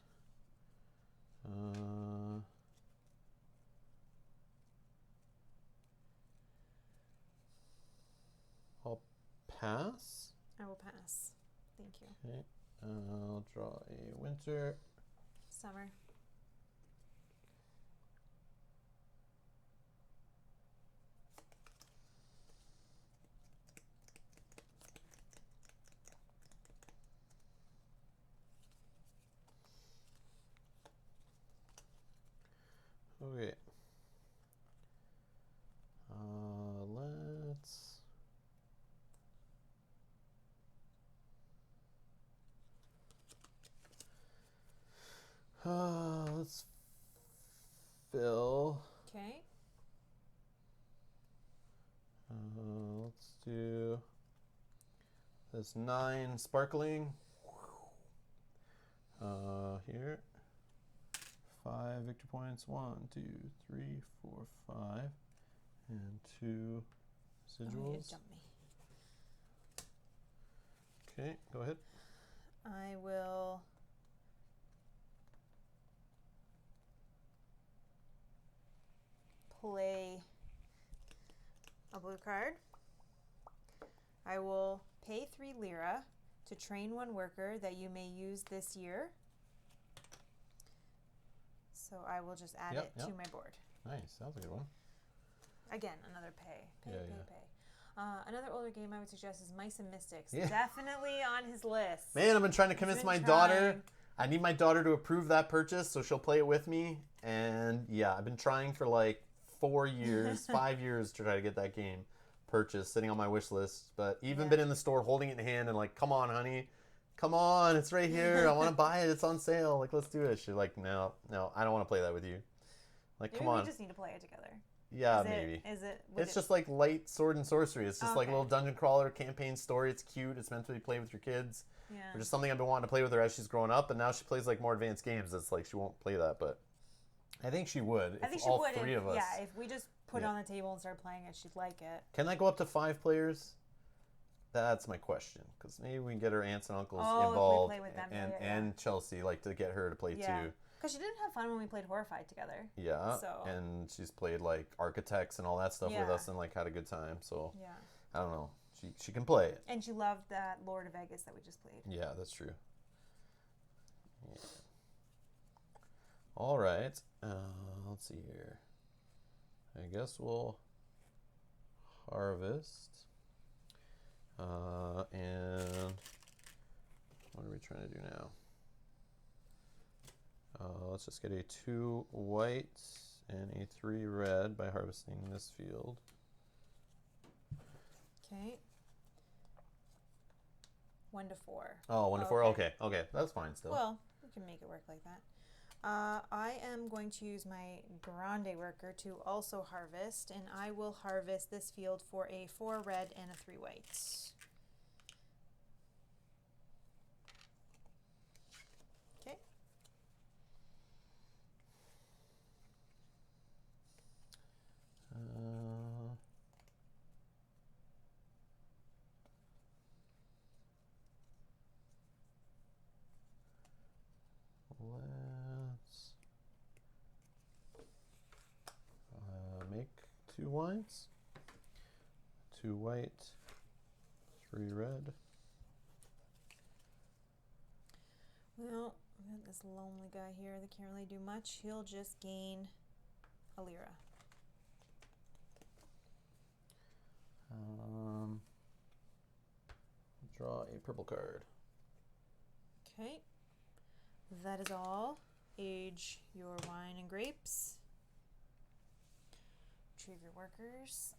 pass. I will pass. Thank you. Okay. I'll draw a winter. Summer. Okay. Let's. Let's fill. Okay. Let's do this 9 sparkling. Here. 5 victory points. 1, 2, 3, 4, 5. And 2 Oh, you residuals. dumped me. Okay, go ahead. I will play a blue card. I will pay 3 lira to train 1 worker that you may use this year. So I will just add it to my board. Nice, that was a good one. Again, another pay. Pay. Another older game I would suggest is Mice and Mystics. Yeah. Definitely on his list. Man, I've been trying to convince my daughter. I need my daughter to approve that purchase so she'll play it with me. And yeah, I've been trying for like 4 years, 5 years to try to get that game purchased, sitting on my wish list. But even been in the store holding it in hand and like, come on, honey. Come on, it's right here. I want to buy it. It's on sale. Like, let's do it. She's like, no, I don't want to play that with you. Like, come on. Maybe we just need to play it together. Yeah, maybe. It's just like light sword and sorcery. It's just like a little dungeon crawler campaign story. It's cute. It's meant to be played with your kids. Yeah. Which is something I've been wanting to play with her as she's growing up, and now she plays like more advanced games. It's like she won't play that, but I think she would. I think all she would. 3 of us. Yeah, if we just put it on the table and start playing it, she'd like it. Can that go up to 5 players? That's my question, because maybe we can get her aunts and uncles involved, if we play with them, and Chelsea, like to get her to play too. Because she didn't have fun when we played Horrified together. Yeah, so. And she's played like Architects and all that stuff with us and like had a good time. So yeah, I don't know. She can play it. And she loved that Lord of Vegas that we just played. Yeah, that's true. Yeah. All right. Let's see here. I guess we'll harvest. And what are we trying to do now? Let's just get a 2 white and a 3 red by harvesting this field. Okay. 1 to 4. Oh, 1 to 4. Okay, that's fine still. Well, we can make it work like that. I am going to use my Grande worker to also harvest, and I will harvest this field for a 4 red and a 3 white. Okay. Let's make 2 whites, 2 white, 3 red. Well, we got this lonely guy here that can't really do much. He'll just gain a lira. Draw a purple card. Okay. That is all. Age your wine and grapes. Retrieve your workers.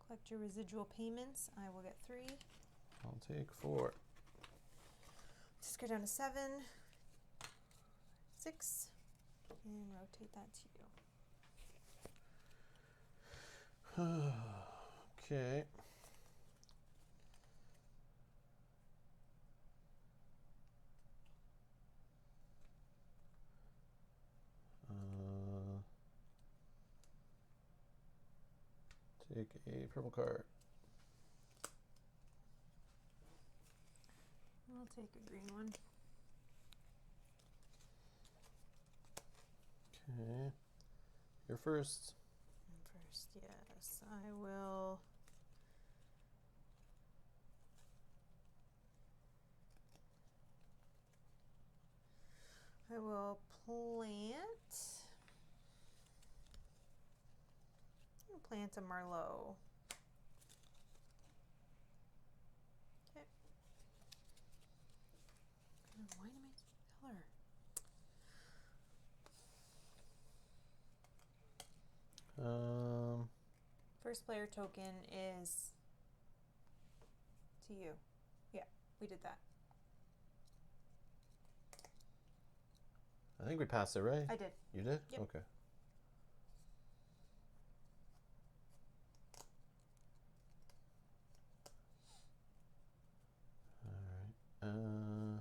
Collect your residual payments. I will get 3. I'll take 4. Just go down to 7, 6, and rotate that to you. Okay. Take a purple card. I'll take a green one. Okay. You're first. First, yes. I will. Plant a Merlot. Okay. Why am I cellar? First player token is to you. Yeah, we did that. I think we passed it, right? I did. You did? Yep. Okay. All right.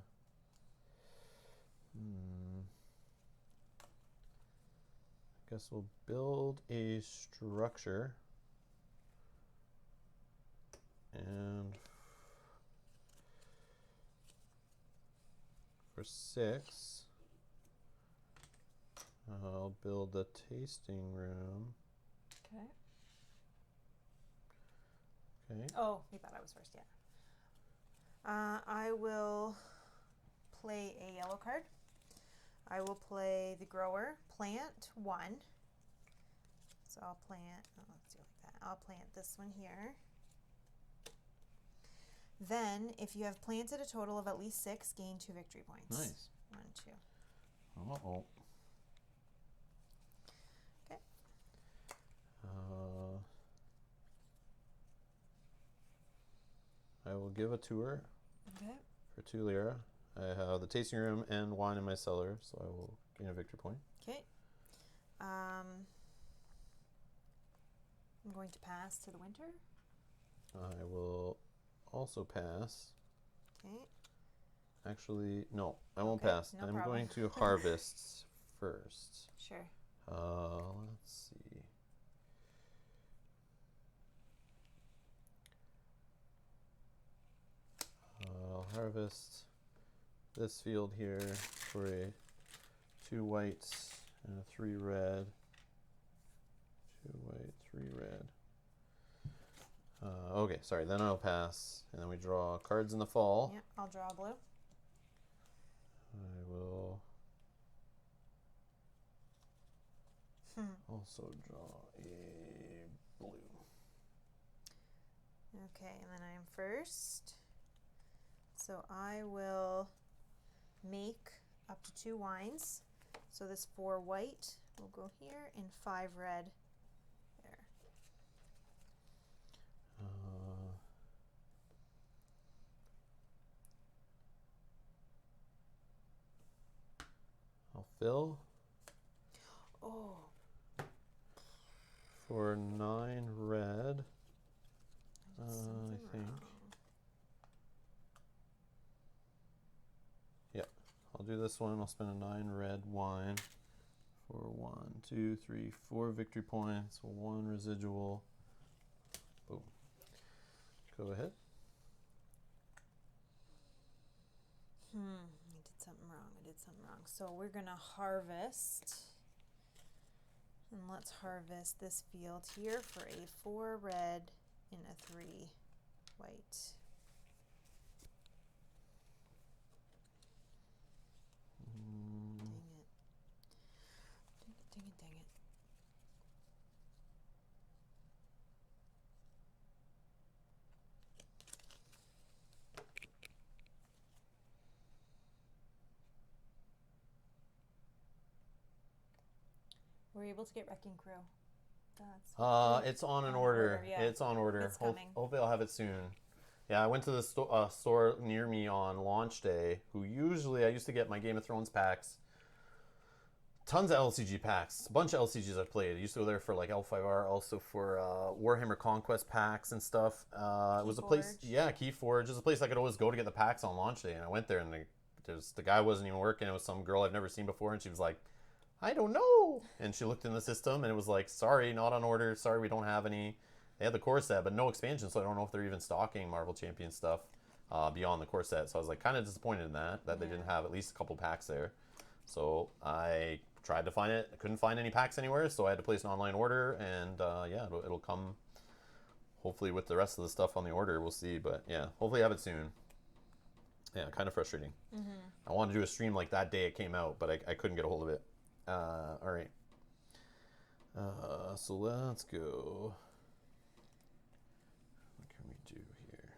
I guess we'll build a structure. And for 6, I'll build a tasting room. Okay. Okay. Oh, we thought I was first, yeah. I will play a yellow card. I will play the grower, plant 1. So I'll plant, let's do it like that. I'll plant this one here. Then, if you have planted a total of at least 6, gain 2 victory points. Nice. 1, 2. Uh-oh. Okay. I will give a tour. Okay. For 2 lira. I have the tasting room and wine in my cellar, so I will gain a victory point. Okay. I'm going to pass to the winter. I will also pass. Okay. Actually, no, I won't Okay, pass. no I'm problem. going to harvest first. Sure. Let's see. I'll harvest this field here for a 2 whites and a 3 red. 2 white, 3 red. Okay, sorry, then I'll pass. And then we draw cards in the fall. Yeah, I'll draw blue. I will also draw a blue. Okay, and then I am first. So I will make up to 2 wines. So this 4 white will go here and 5 red there. I'll fill. Oh. For 9 red. I think. Yeah, I'll do this one. I'll spend a 9 red wine for 1, 2, 3, 4 victory points, 1 residual. Boom. Go ahead. I did something wrong. So we're gonna harvest. And let's harvest this field here for a 4 red and a 3 white. Dang it. Dang it. We're able to get Wrecking Crew. It's on an order. Yeah. It's on order. It's coming. Hopefully I'll have it soon. Yeah, I went to the store near me on launch day, I used to get my Game of Thrones packs. Tons of LCG packs. A bunch of LCGs I've played. I used to go there for like L5R, also for Warhammer Conquest packs and stuff. It was a place, Keyforge. It was a place I could always go to get the packs on launch day. And I went there and the guy wasn't even working. It was some girl I've never seen before. And she was like, I don't know. And she looked in the system and it was like, sorry, not on order. Sorry, we don't have any. They had the core set, but no expansion. So I don't know if they're even stocking Marvel Champion stuff beyond the core set. So I was like kind of disappointed in that they didn't have at least a couple packs there. So I tried to find it. I couldn't find any packs anywhere, so I had to place an online order, and yeah, it'll come hopefully with the rest of the stuff on the order. We'll see, but yeah, hopefully I have it soon. Yeah, kind of frustrating. I wanted to do a stream like that day it came out, but I couldn't get a hold of it. All right. So let's go. What can we do here?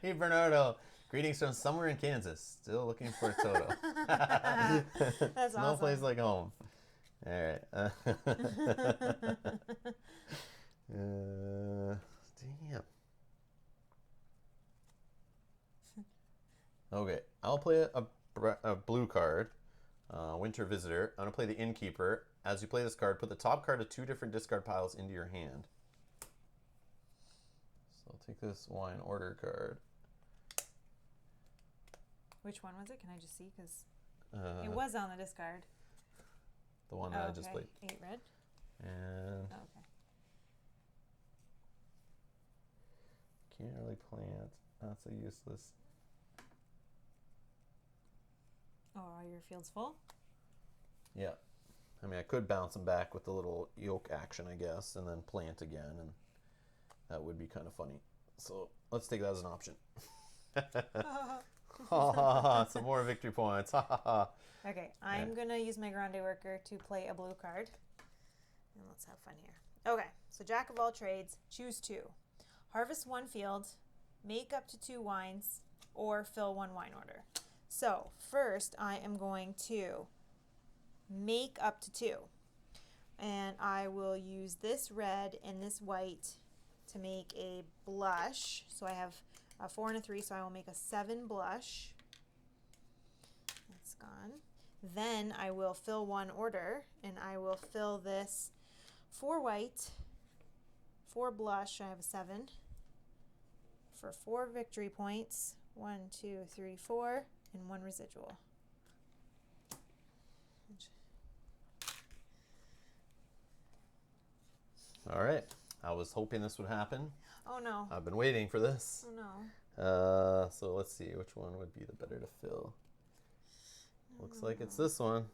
Hey, Bernardo. Greetings from somewhere in Kansas. Still looking for a Toto. That's No awesome. place like home. All right. Damn. Okay, I'll play a blue card, Winter Visitor. I'm going to play the Innkeeper. As you play this card, put the top card of 2 different discard piles into your hand. So I'll take this wine order card. Which one was it? Can I just see? Because it was on the discard. The one that I just played. 8 red. And Oh, okay. can't really plant. That's a useless. Oh, are your fields full? Yeah. I mean, I could bounce them back with the little yoke action, I guess, and then plant again, and that would be kind of funny. So let's take that as an option. Some more victory points. Okay, I'm going to use my Grande Worker to play a blue card. And let's have fun here. Okay, so Jack of all trades, choose 2. Harvest 1 field, make up to 2 wines, or fill 1 wine order. So first I am going to make up to 2. And I will use this red and this white to make a blush. So I have a 4 and a 3, so I will make a 7 blush. That's gone. Then I will fill 1 order, and I will fill this 4 white, 4 blush. I have a 7 for 4 victory points. 1, 2, 3, 4, and 1 residual. All right. I was hoping this would happen. Oh no. I've been waiting for this. Oh no. So let's see which one would be the better to fill. Looks like it's this one.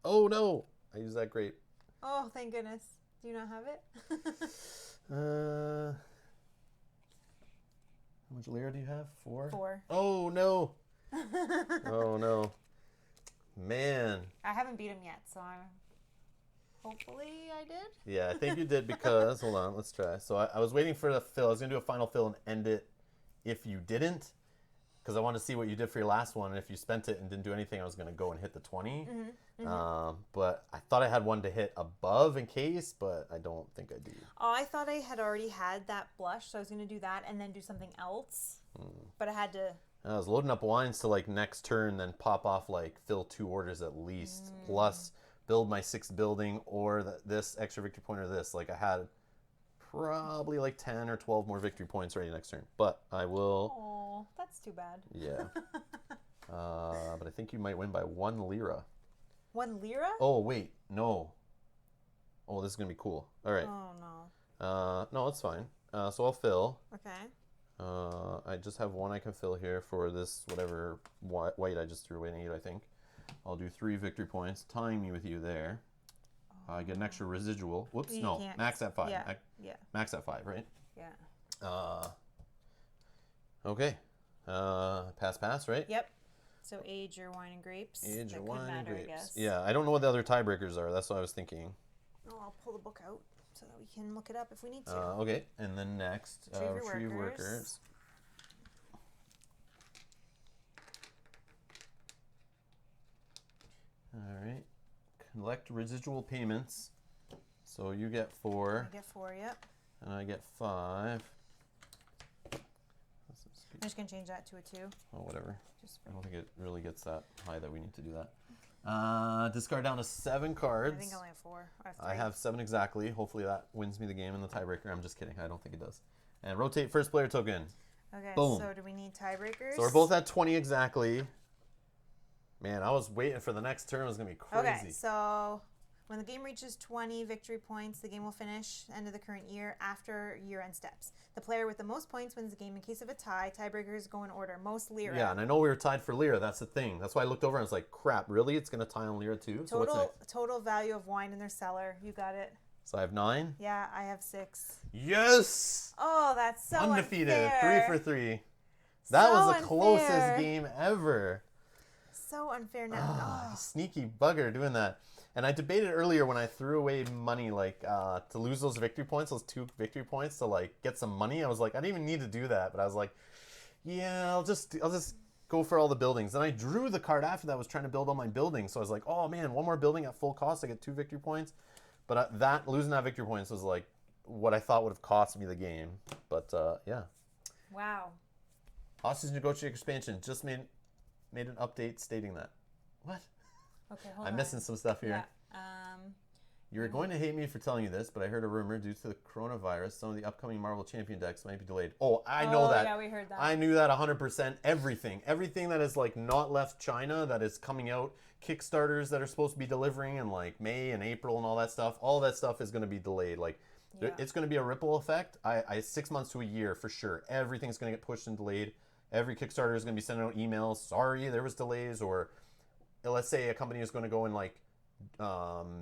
Oh no! I used that grape. Oh, thank goodness. Do you not have it? How much lira do you have? 4? 4. Oh no! Oh no. Man. I haven't beat him yet, so hopefully I did. Yeah, I think you did because, hold on, let's try. So I was waiting for the fill. I was going to do a final fill and end it if you didn't, because I wanted to see what you did for your last one. And if you spent it and didn't do anything, I was going to go and hit the 20. But I thought I had one to hit above in case, but I don't think I do. Oh, I thought I had already had that blush, so I was going to do that and then do something else. But I had to... I was loading up wines to like next turn, then pop off like fill 2 orders at least, plus build my 6th building or this extra victory point or this. Like I had probably like 10 or 12 more victory points ready next turn. But I will... Oh, that's too bad. Yeah. But I think you might win by 1 lira. 1 lira? Oh, wait. No. Oh, this is going to be cool. All right. Oh, no. No, it's fine. So I'll fill. Okay. I just have 1 I can fill here for this whatever white I just threw away and ate, I think. I'll do 3 victory points, tying me with you there. I get an extra residual. Whoops, You no. can't. Max at 5. Yeah. Yeah. Max at 5, right? Yeah. Okay. Pass, right? Yep. So age your wine and grapes. Age your wine and grapes. I guess. Yeah, I don't know what the other tiebreakers are. That's what I was thinking. Oh, I'll pull the book out so that we can look it up if we need to. Okay, and then next, retrieve workers. All right. Collect residual payments. So you get 4. I get 4, yep. And I get 5. I'm just going to change that to a 2. Oh, whatever. Just I don't think it really gets that high that we need to do that. Discard down to 7 cards. I think I only have 4. I have 3. I have 7 exactly. Hopefully that wins me the game in the tiebreaker. I'm just kidding. I don't think it does. And rotate first player token. Okay, Boom. so do we need tiebreakers? So we're both at 20 exactly. Man, I was waiting for the next turn. It was going to be crazy. Okay, so when the game reaches 20 victory points, the game will finish end of the current year after year-end steps. The player with the most points wins the game. In case of a tie, tiebreakers go in order. Most lira. Yeah, and I know we were tied for lira. That's the thing. That's why I looked over and I was like, crap, really? It's going to tie on lira too? So what's next? Total value of wine in their cellar. You got it. So I have 9? Yeah, I have 6. Yes! Oh, that's so Undefeated. unfair. 3 for 3. That So was the closest unfair. game ever. So unfair now. Sneaky bugger doing that. And I debated earlier when I threw away money, like, to lose those victory points, those 2 victory points, to, like, get some money. I was like, I didn't even need to do that. But I was like, yeah, I'll just go for all the buildings. And I drew the card after that. I was trying to build all my buildings. So I was like, oh, man, one more building at full cost. I get 2 victory points. But losing that victory points was, like, what I thought would have cost me the game. But, yeah. Wow. Hostage negotiator expansion just made an update stating that. What? Okay, hold on. I'm missing some stuff here. Yeah. You're going to hate me for telling you this, but I heard a rumor due to the coronavirus, some of the upcoming Marvel Champion decks might be delayed. Oh, I know that. Yeah, we heard that. I knew that 100%. Everything that is like not left China that is coming out, Kickstarters that are supposed to be delivering in like May and April and all that stuff is going to be delayed. Like it's going to be a ripple effect. I 6 months to a year for sure. Everything's going to get pushed and delayed. Every Kickstarter is going to be sending out emails. Sorry, there was delays. Or let's say a company is going to go in like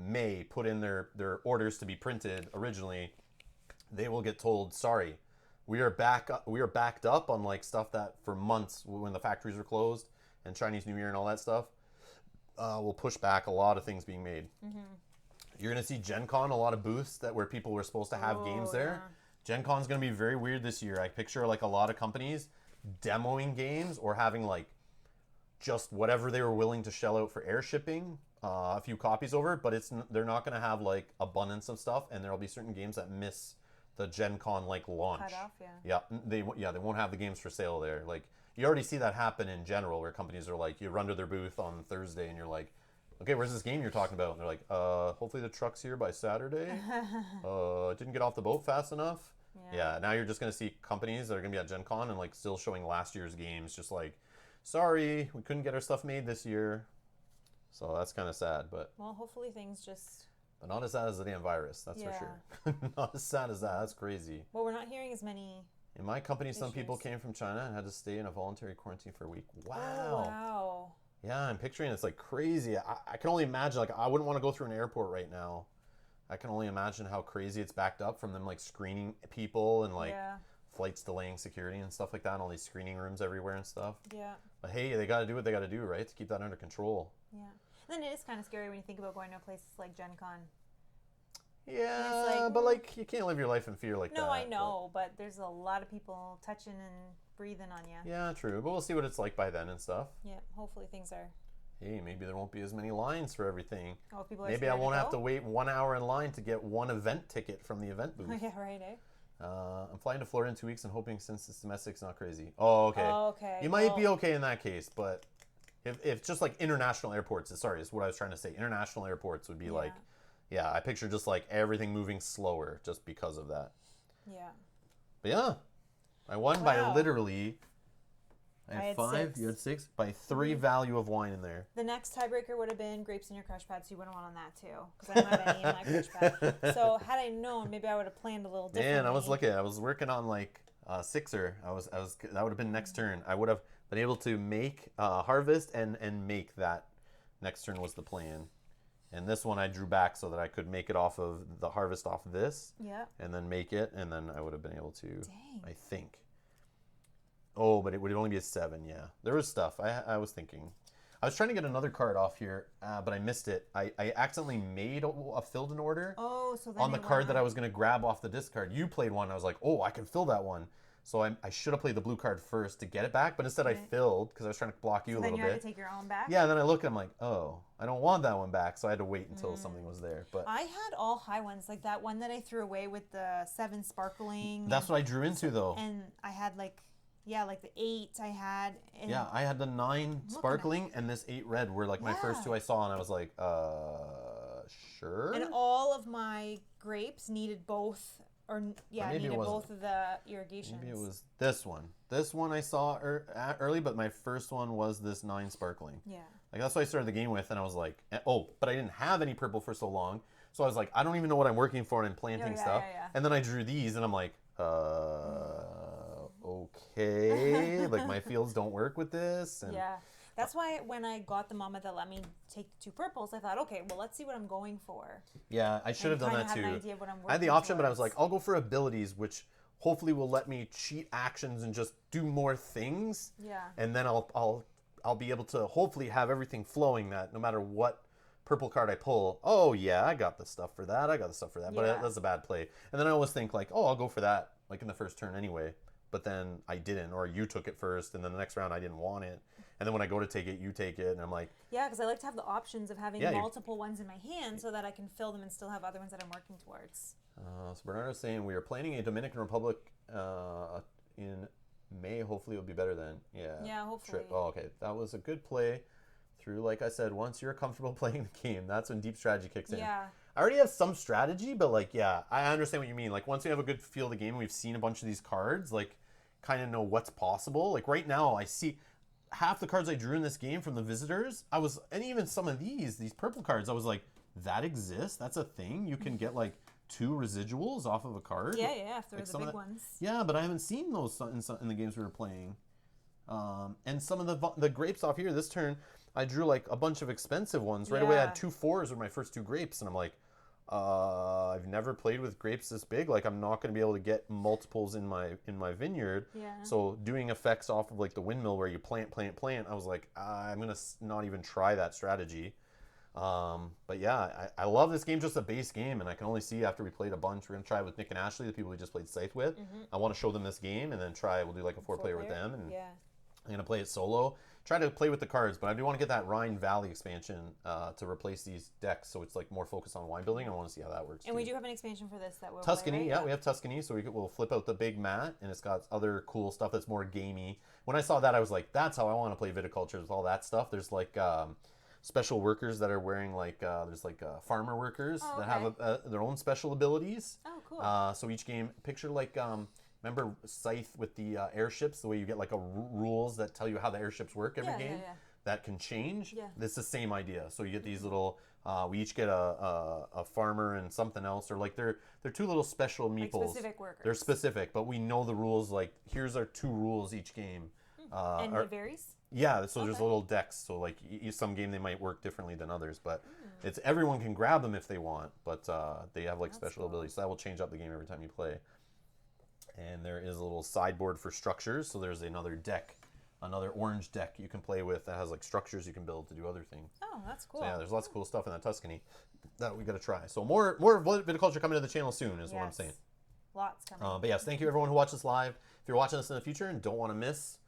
May, put in their orders to be printed originally. They will get told, sorry, we are backed up on like stuff that for months when the factories were closed and Chinese New Year and all that stuff. Will push back a lot of things being made. Mm-hmm. You're going to see Gen Con, a lot of booths where people were supposed to have games there. Yeah. Gen Con's going to be very weird this year. I picture like a lot of companies demoing games or having like just whatever they were willing to shell out for air shipping, a few copies over, but they're not going to have like abundance of stuff, and there'll be certain games that miss the Gen Con like launch. Cut off, yeah. Yeah, they won't have the games for sale there. Like you already see that happen in general, where companies are like, you run to their booth on Thursday and you're like, okay, where's this game you're talking about? And they're like, hopefully the truck's here by Saturday. It didn't get off the boat fast enough. Yeah, now you're just going to see companies that are going to be at Gen Con and like still showing last year's games, just like, sorry, we couldn't get our stuff made this year. So that's kind of sad, but... Well, hopefully things just... But not as sad as the damn virus, that's for sure. Not as sad as that, that's crazy. Well, we're not hearing as many... In my company, some people came from China and had to stay in a voluntary quarantine for a week. Wow. Oh, wow. Yeah, I'm picturing it's like crazy. I can only imagine, like, I wouldn't want to go through an airport right now. I can only imagine how crazy it's backed up from them, like, screening people and, like, flights delaying security and stuff like that, and all these screening rooms everywhere and stuff. Yeah. But hey, they got to do what they got to do, right, to keep that under control. Yeah. And then it is kind of scary when you think about going to a place like Gen Con. Yeah, like, but, like, you can't live your life in fear like that. No, I know, but there's a lot of people touching and breathing on you. Yeah, true. But we'll see what it's like by then and stuff. Yeah, hopefully things are... Hey, maybe there won't be as many lines for everything. Oh, people are maybe I won't have to wait 1 hour in line to get one event ticket from the event booth. Yeah, right, eh? I'm flying to Florida in 2 weeks and hoping since it's domestic, it's not crazy. Oh, okay. Oh, okay. You might be okay in that case, but if just like international airports, is what I was trying to say. International airports would be like, yeah, I picture just like everything moving slower just because of that. Yeah. But yeah, I won by literally... I had 5, 6. You had 6, by 3 value of wine in there. The next tiebreaker would have been grapes in your crush pad, so you wouldn't want on that too, because I don't have any in my crush pad. So had I known, maybe I would have planned a little differently. Man, I was working on like Sixer. That would have been next turn. I would have been able to make harvest and make that. Next turn was the plan. And this one I drew back so that I could make it off of the harvest off this. Yeah. And then make it, and then I would have been able to, Dang. I think. Oh, but it would only be a 7, yeah. There was stuff. I was thinking. I was trying to get another card off here, but I missed it. I accidentally made a filled an order on the card that I was going to grab off the discard. You played one. I was like, oh, I can fill that one. So I should have played the blue card first to get it back, but instead I filled because I was trying to block you a little bit. Then you had to take your own back? Yeah, and then I look and I'm like, oh, I don't want that one back. So I had to wait until something was there. But I had all high ones, like that one that I threw away with the 7 sparkling. That's what I drew into, though. And I had like... Yeah, like the 8 I had. And yeah, I had the 9 sparkling and this 8 red were like my first 2 I saw, and I was like, sure. And all of my grapes needed both Or yeah, I maybe it needed wasn't. both of the irrigations. Maybe it was this one. This one I saw early, but my first one was this 9 sparkling. Yeah. Like that's what I started the game with, and I was like, oh, but I didn't have any purple for so long, so I was like, I don't even know what I'm working for, and I'm planting stuff. And then I drew these, and I'm like, okay, like my fields don't work with this. And yeah. That's why when I got the mama that let me take the 2 purples, I thought, okay, well, let's see what I'm going for. Yeah, I should have done that too. An idea of what I'm I had the option, towards. but I was like, I'll go for abilities, which hopefully will let me cheat actions and just do more things. Yeah. And then I'll be able to hopefully have everything flowing, that no matter what purple card I pull, oh yeah, I got the stuff for that. I got the stuff for that. Yeah. But that's a bad play. And then I always think like, oh, I'll go for that like in the first turn anyway. But then I didn't, or you took it first, and then the next round I didn't want it. And then when I go to take it, you take it, and I'm like... Yeah, because I like to have the options of having multiple ones in my hand so that I can fill them and still have other ones that I'm working towards. So Bernardo's saying, we are planning a Dominican Republic in May. Hopefully it'll be better then. Yeah, hopefully. Trip. Oh, okay. That was a good play through, like I said, once you're comfortable playing the game, that's when deep strategy kicks in. Yeah. I already have some strategy, but like, yeah, I understand what you mean. Like, once we have a good feel of the game, we've seen a bunch of these cards, like, kind of know what's possible. Like, right now, I see half the cards I drew in this game from the visitors. And even some of these purple cards, I was like, that exists? That's a thing? You can get, like, 2 residuals off of a card? Yeah, if they're like the big ones. Yeah, but I haven't seen those in the games we were playing. And some of the grapes off here, this turn, I drew, like, a bunch of expensive ones. Right away, I had 2 4s with my first 2 grapes, and I'm like, I've never played with grapes this big. Like, I'm not going to be able to get multiples in my vineyard. Yeah. So doing effects off of like the windmill where you plant, I was like, I'm going to not even try that strategy. But yeah, I love this game, just a base game, and I can only see after we played a bunch. We're going to try it with Nick and Ashley, the people we just played Scythe with. I want to show them this game and then we'll do like a 4-player with them. And I'm going to play it solo. Try to play with the cards, but I do want to get that Rhine Valley expansion to replace these decks, so it's like more focused on wine building. I want to see how that works. And we do have an expansion for this that we'll Tuscany, play, right? we have Tuscany, so we'll flip out the big mat, and it's got other cool stuff that's more gamey. When I saw that, I was like, that's how I want to play Viticulture, with all that stuff. There's like special workers that are wearing like there's like farmer workers that have their own special abilities. Oh, cool. So each game, picture like remember Scythe with the airships, the way you get like rules that tell you how the airships work every game? That can change. Yeah. It's the same idea. So you get these little, we each get a farmer and something else, or like they're 2 little special meeples. Like specific workers. They're specific, but we know the rules. Like, here's our 2 rules each game. And it varies? Yeah, so there's little decks. So like some game they might work differently than others, but it's everyone can grab them if they want, but they have like special abilities. So that will change up the game every time you play. And there is a little sideboard for structures. So there's another deck, another orange deck you can play with that has like structures you can build to do other things. Oh, that's cool. So yeah, there's lots of cool stuff in that Tuscany that we got to try. So more Viticulture coming to the channel soon is what I'm saying. Lots coming. But yes, thank you everyone who watched this live. If you're watching this in the future and don't want to miss,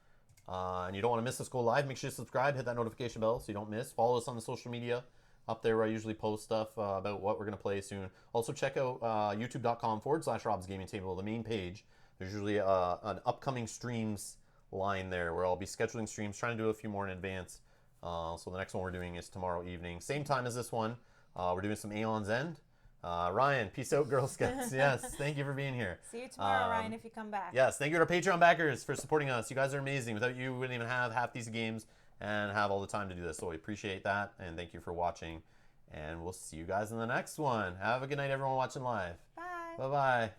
and you don't want to miss us go live, make sure you subscribe, hit that notification bell so you don't miss. Follow us on the social media up there where I usually post stuff about what we're going to play soon. Also check out youtube.com/Rob's Gaming Table, the main page. There's usually an upcoming streams line there where I'll be scheduling streams, trying to do a few more in advance. So the next one we're doing is tomorrow evening. Same time as this one. We're doing some Aeon's End. Ryan, peace out, Girl Scouts. Yes, thank you for being here. See you tomorrow, Ryan, if you come back. Yes, thank you to our Patreon backers for supporting us. You guys are amazing. Without you, we wouldn't even have half these games and have all the time to do this. So we appreciate that, and thank you for watching. And we'll see you guys in the next one. Have a good night, everyone watching live. Bye. Bye-bye.